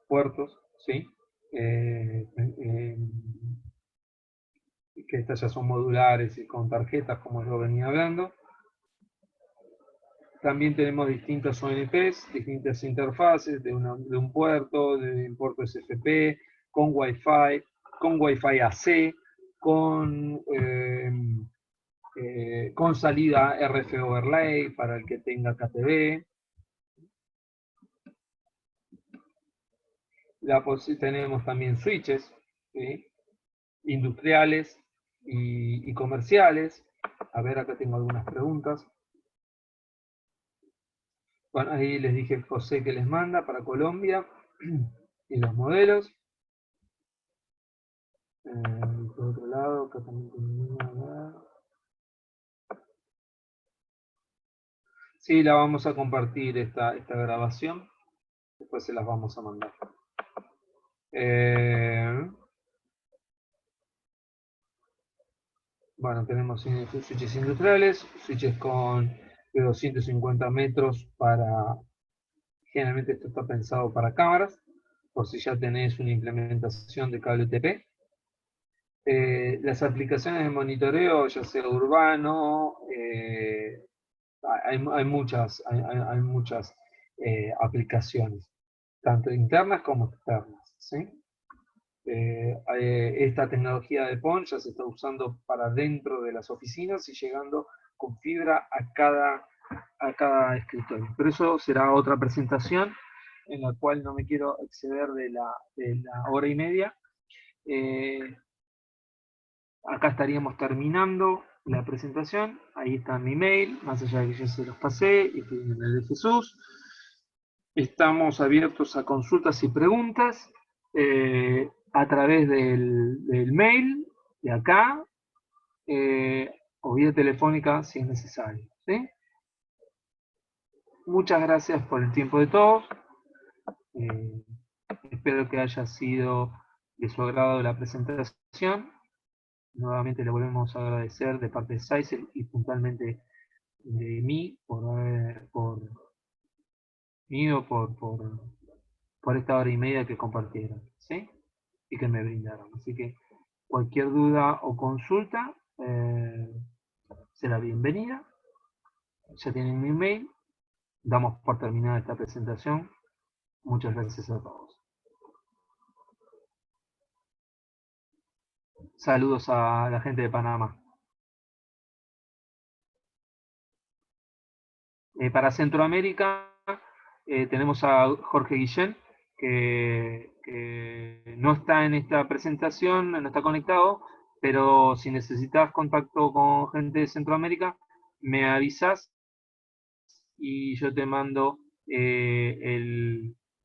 puertos, ¿sí? Eh, eh, que estas ya son modulares y con tarjetas, como yo venía hablando. También tenemos distintos ONTs, distintas interfaces de un puerto, de un puerto SFP, con Wi-Fi AC, con salida RF Overlay para el que tenga KTV. Tenemos también switches, ¿sí? Industriales y comerciales. A ver, acá tengo algunas preguntas. Bueno, ahí les dije José que les manda para Colombia y los modelos. Por otro lado, acá también tenemos... Sí, la vamos a compartir esta grabación. Después se las vamos a mandar. Bueno, tenemos switches industriales, switches de 250 metros para... Generalmente esto está pensado para cámaras, por si ya tenés una implementación de cable UTP. Las aplicaciones de monitoreo, ya sea urbano, hay muchas aplicaciones, tanto internas como externas, ¿sí? Esta tecnología de PON ya se está usando para dentro de las oficinas y llegando con fibra a cada escritorio. Pero eso será otra presentación en la cual no me quiero exceder de la hora y media. Acá estaríamos terminando la presentación. Ahí está mi mail, más allá de que ya se los pasé, y estoy en el de Jesús. Estamos abiertos a consultas y preguntas a través del mail de acá o vía telefónica si es necesario. ¿Sí? Muchas gracias por el tiempo de todos. Espero que haya sido de su agrado la presentación. Nuevamente le volvemos a agradecer de parte de Saisel y puntualmente de mí por esta hora y media que compartieron, ¿sí? Y que me brindaron. Así que cualquier duda o consulta será bienvenida. Ya tienen mi email. Damos por terminada esta presentación. Muchas gracias a todos. Saludos a la gente de Panamá. Para Centroamérica tenemos a Jorge Guillén, que no está en esta presentación, no está conectado, pero si necesitas contacto con gente de Centroamérica, me avisas y yo te mando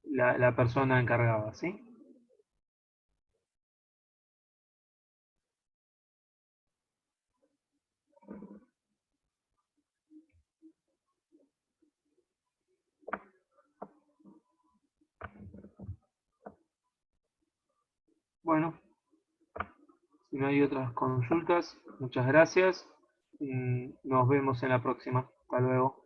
la persona encargada, ¿sí? Bueno, si no hay otras consultas, muchas gracias. Nos vemos en la próxima. Hasta luego.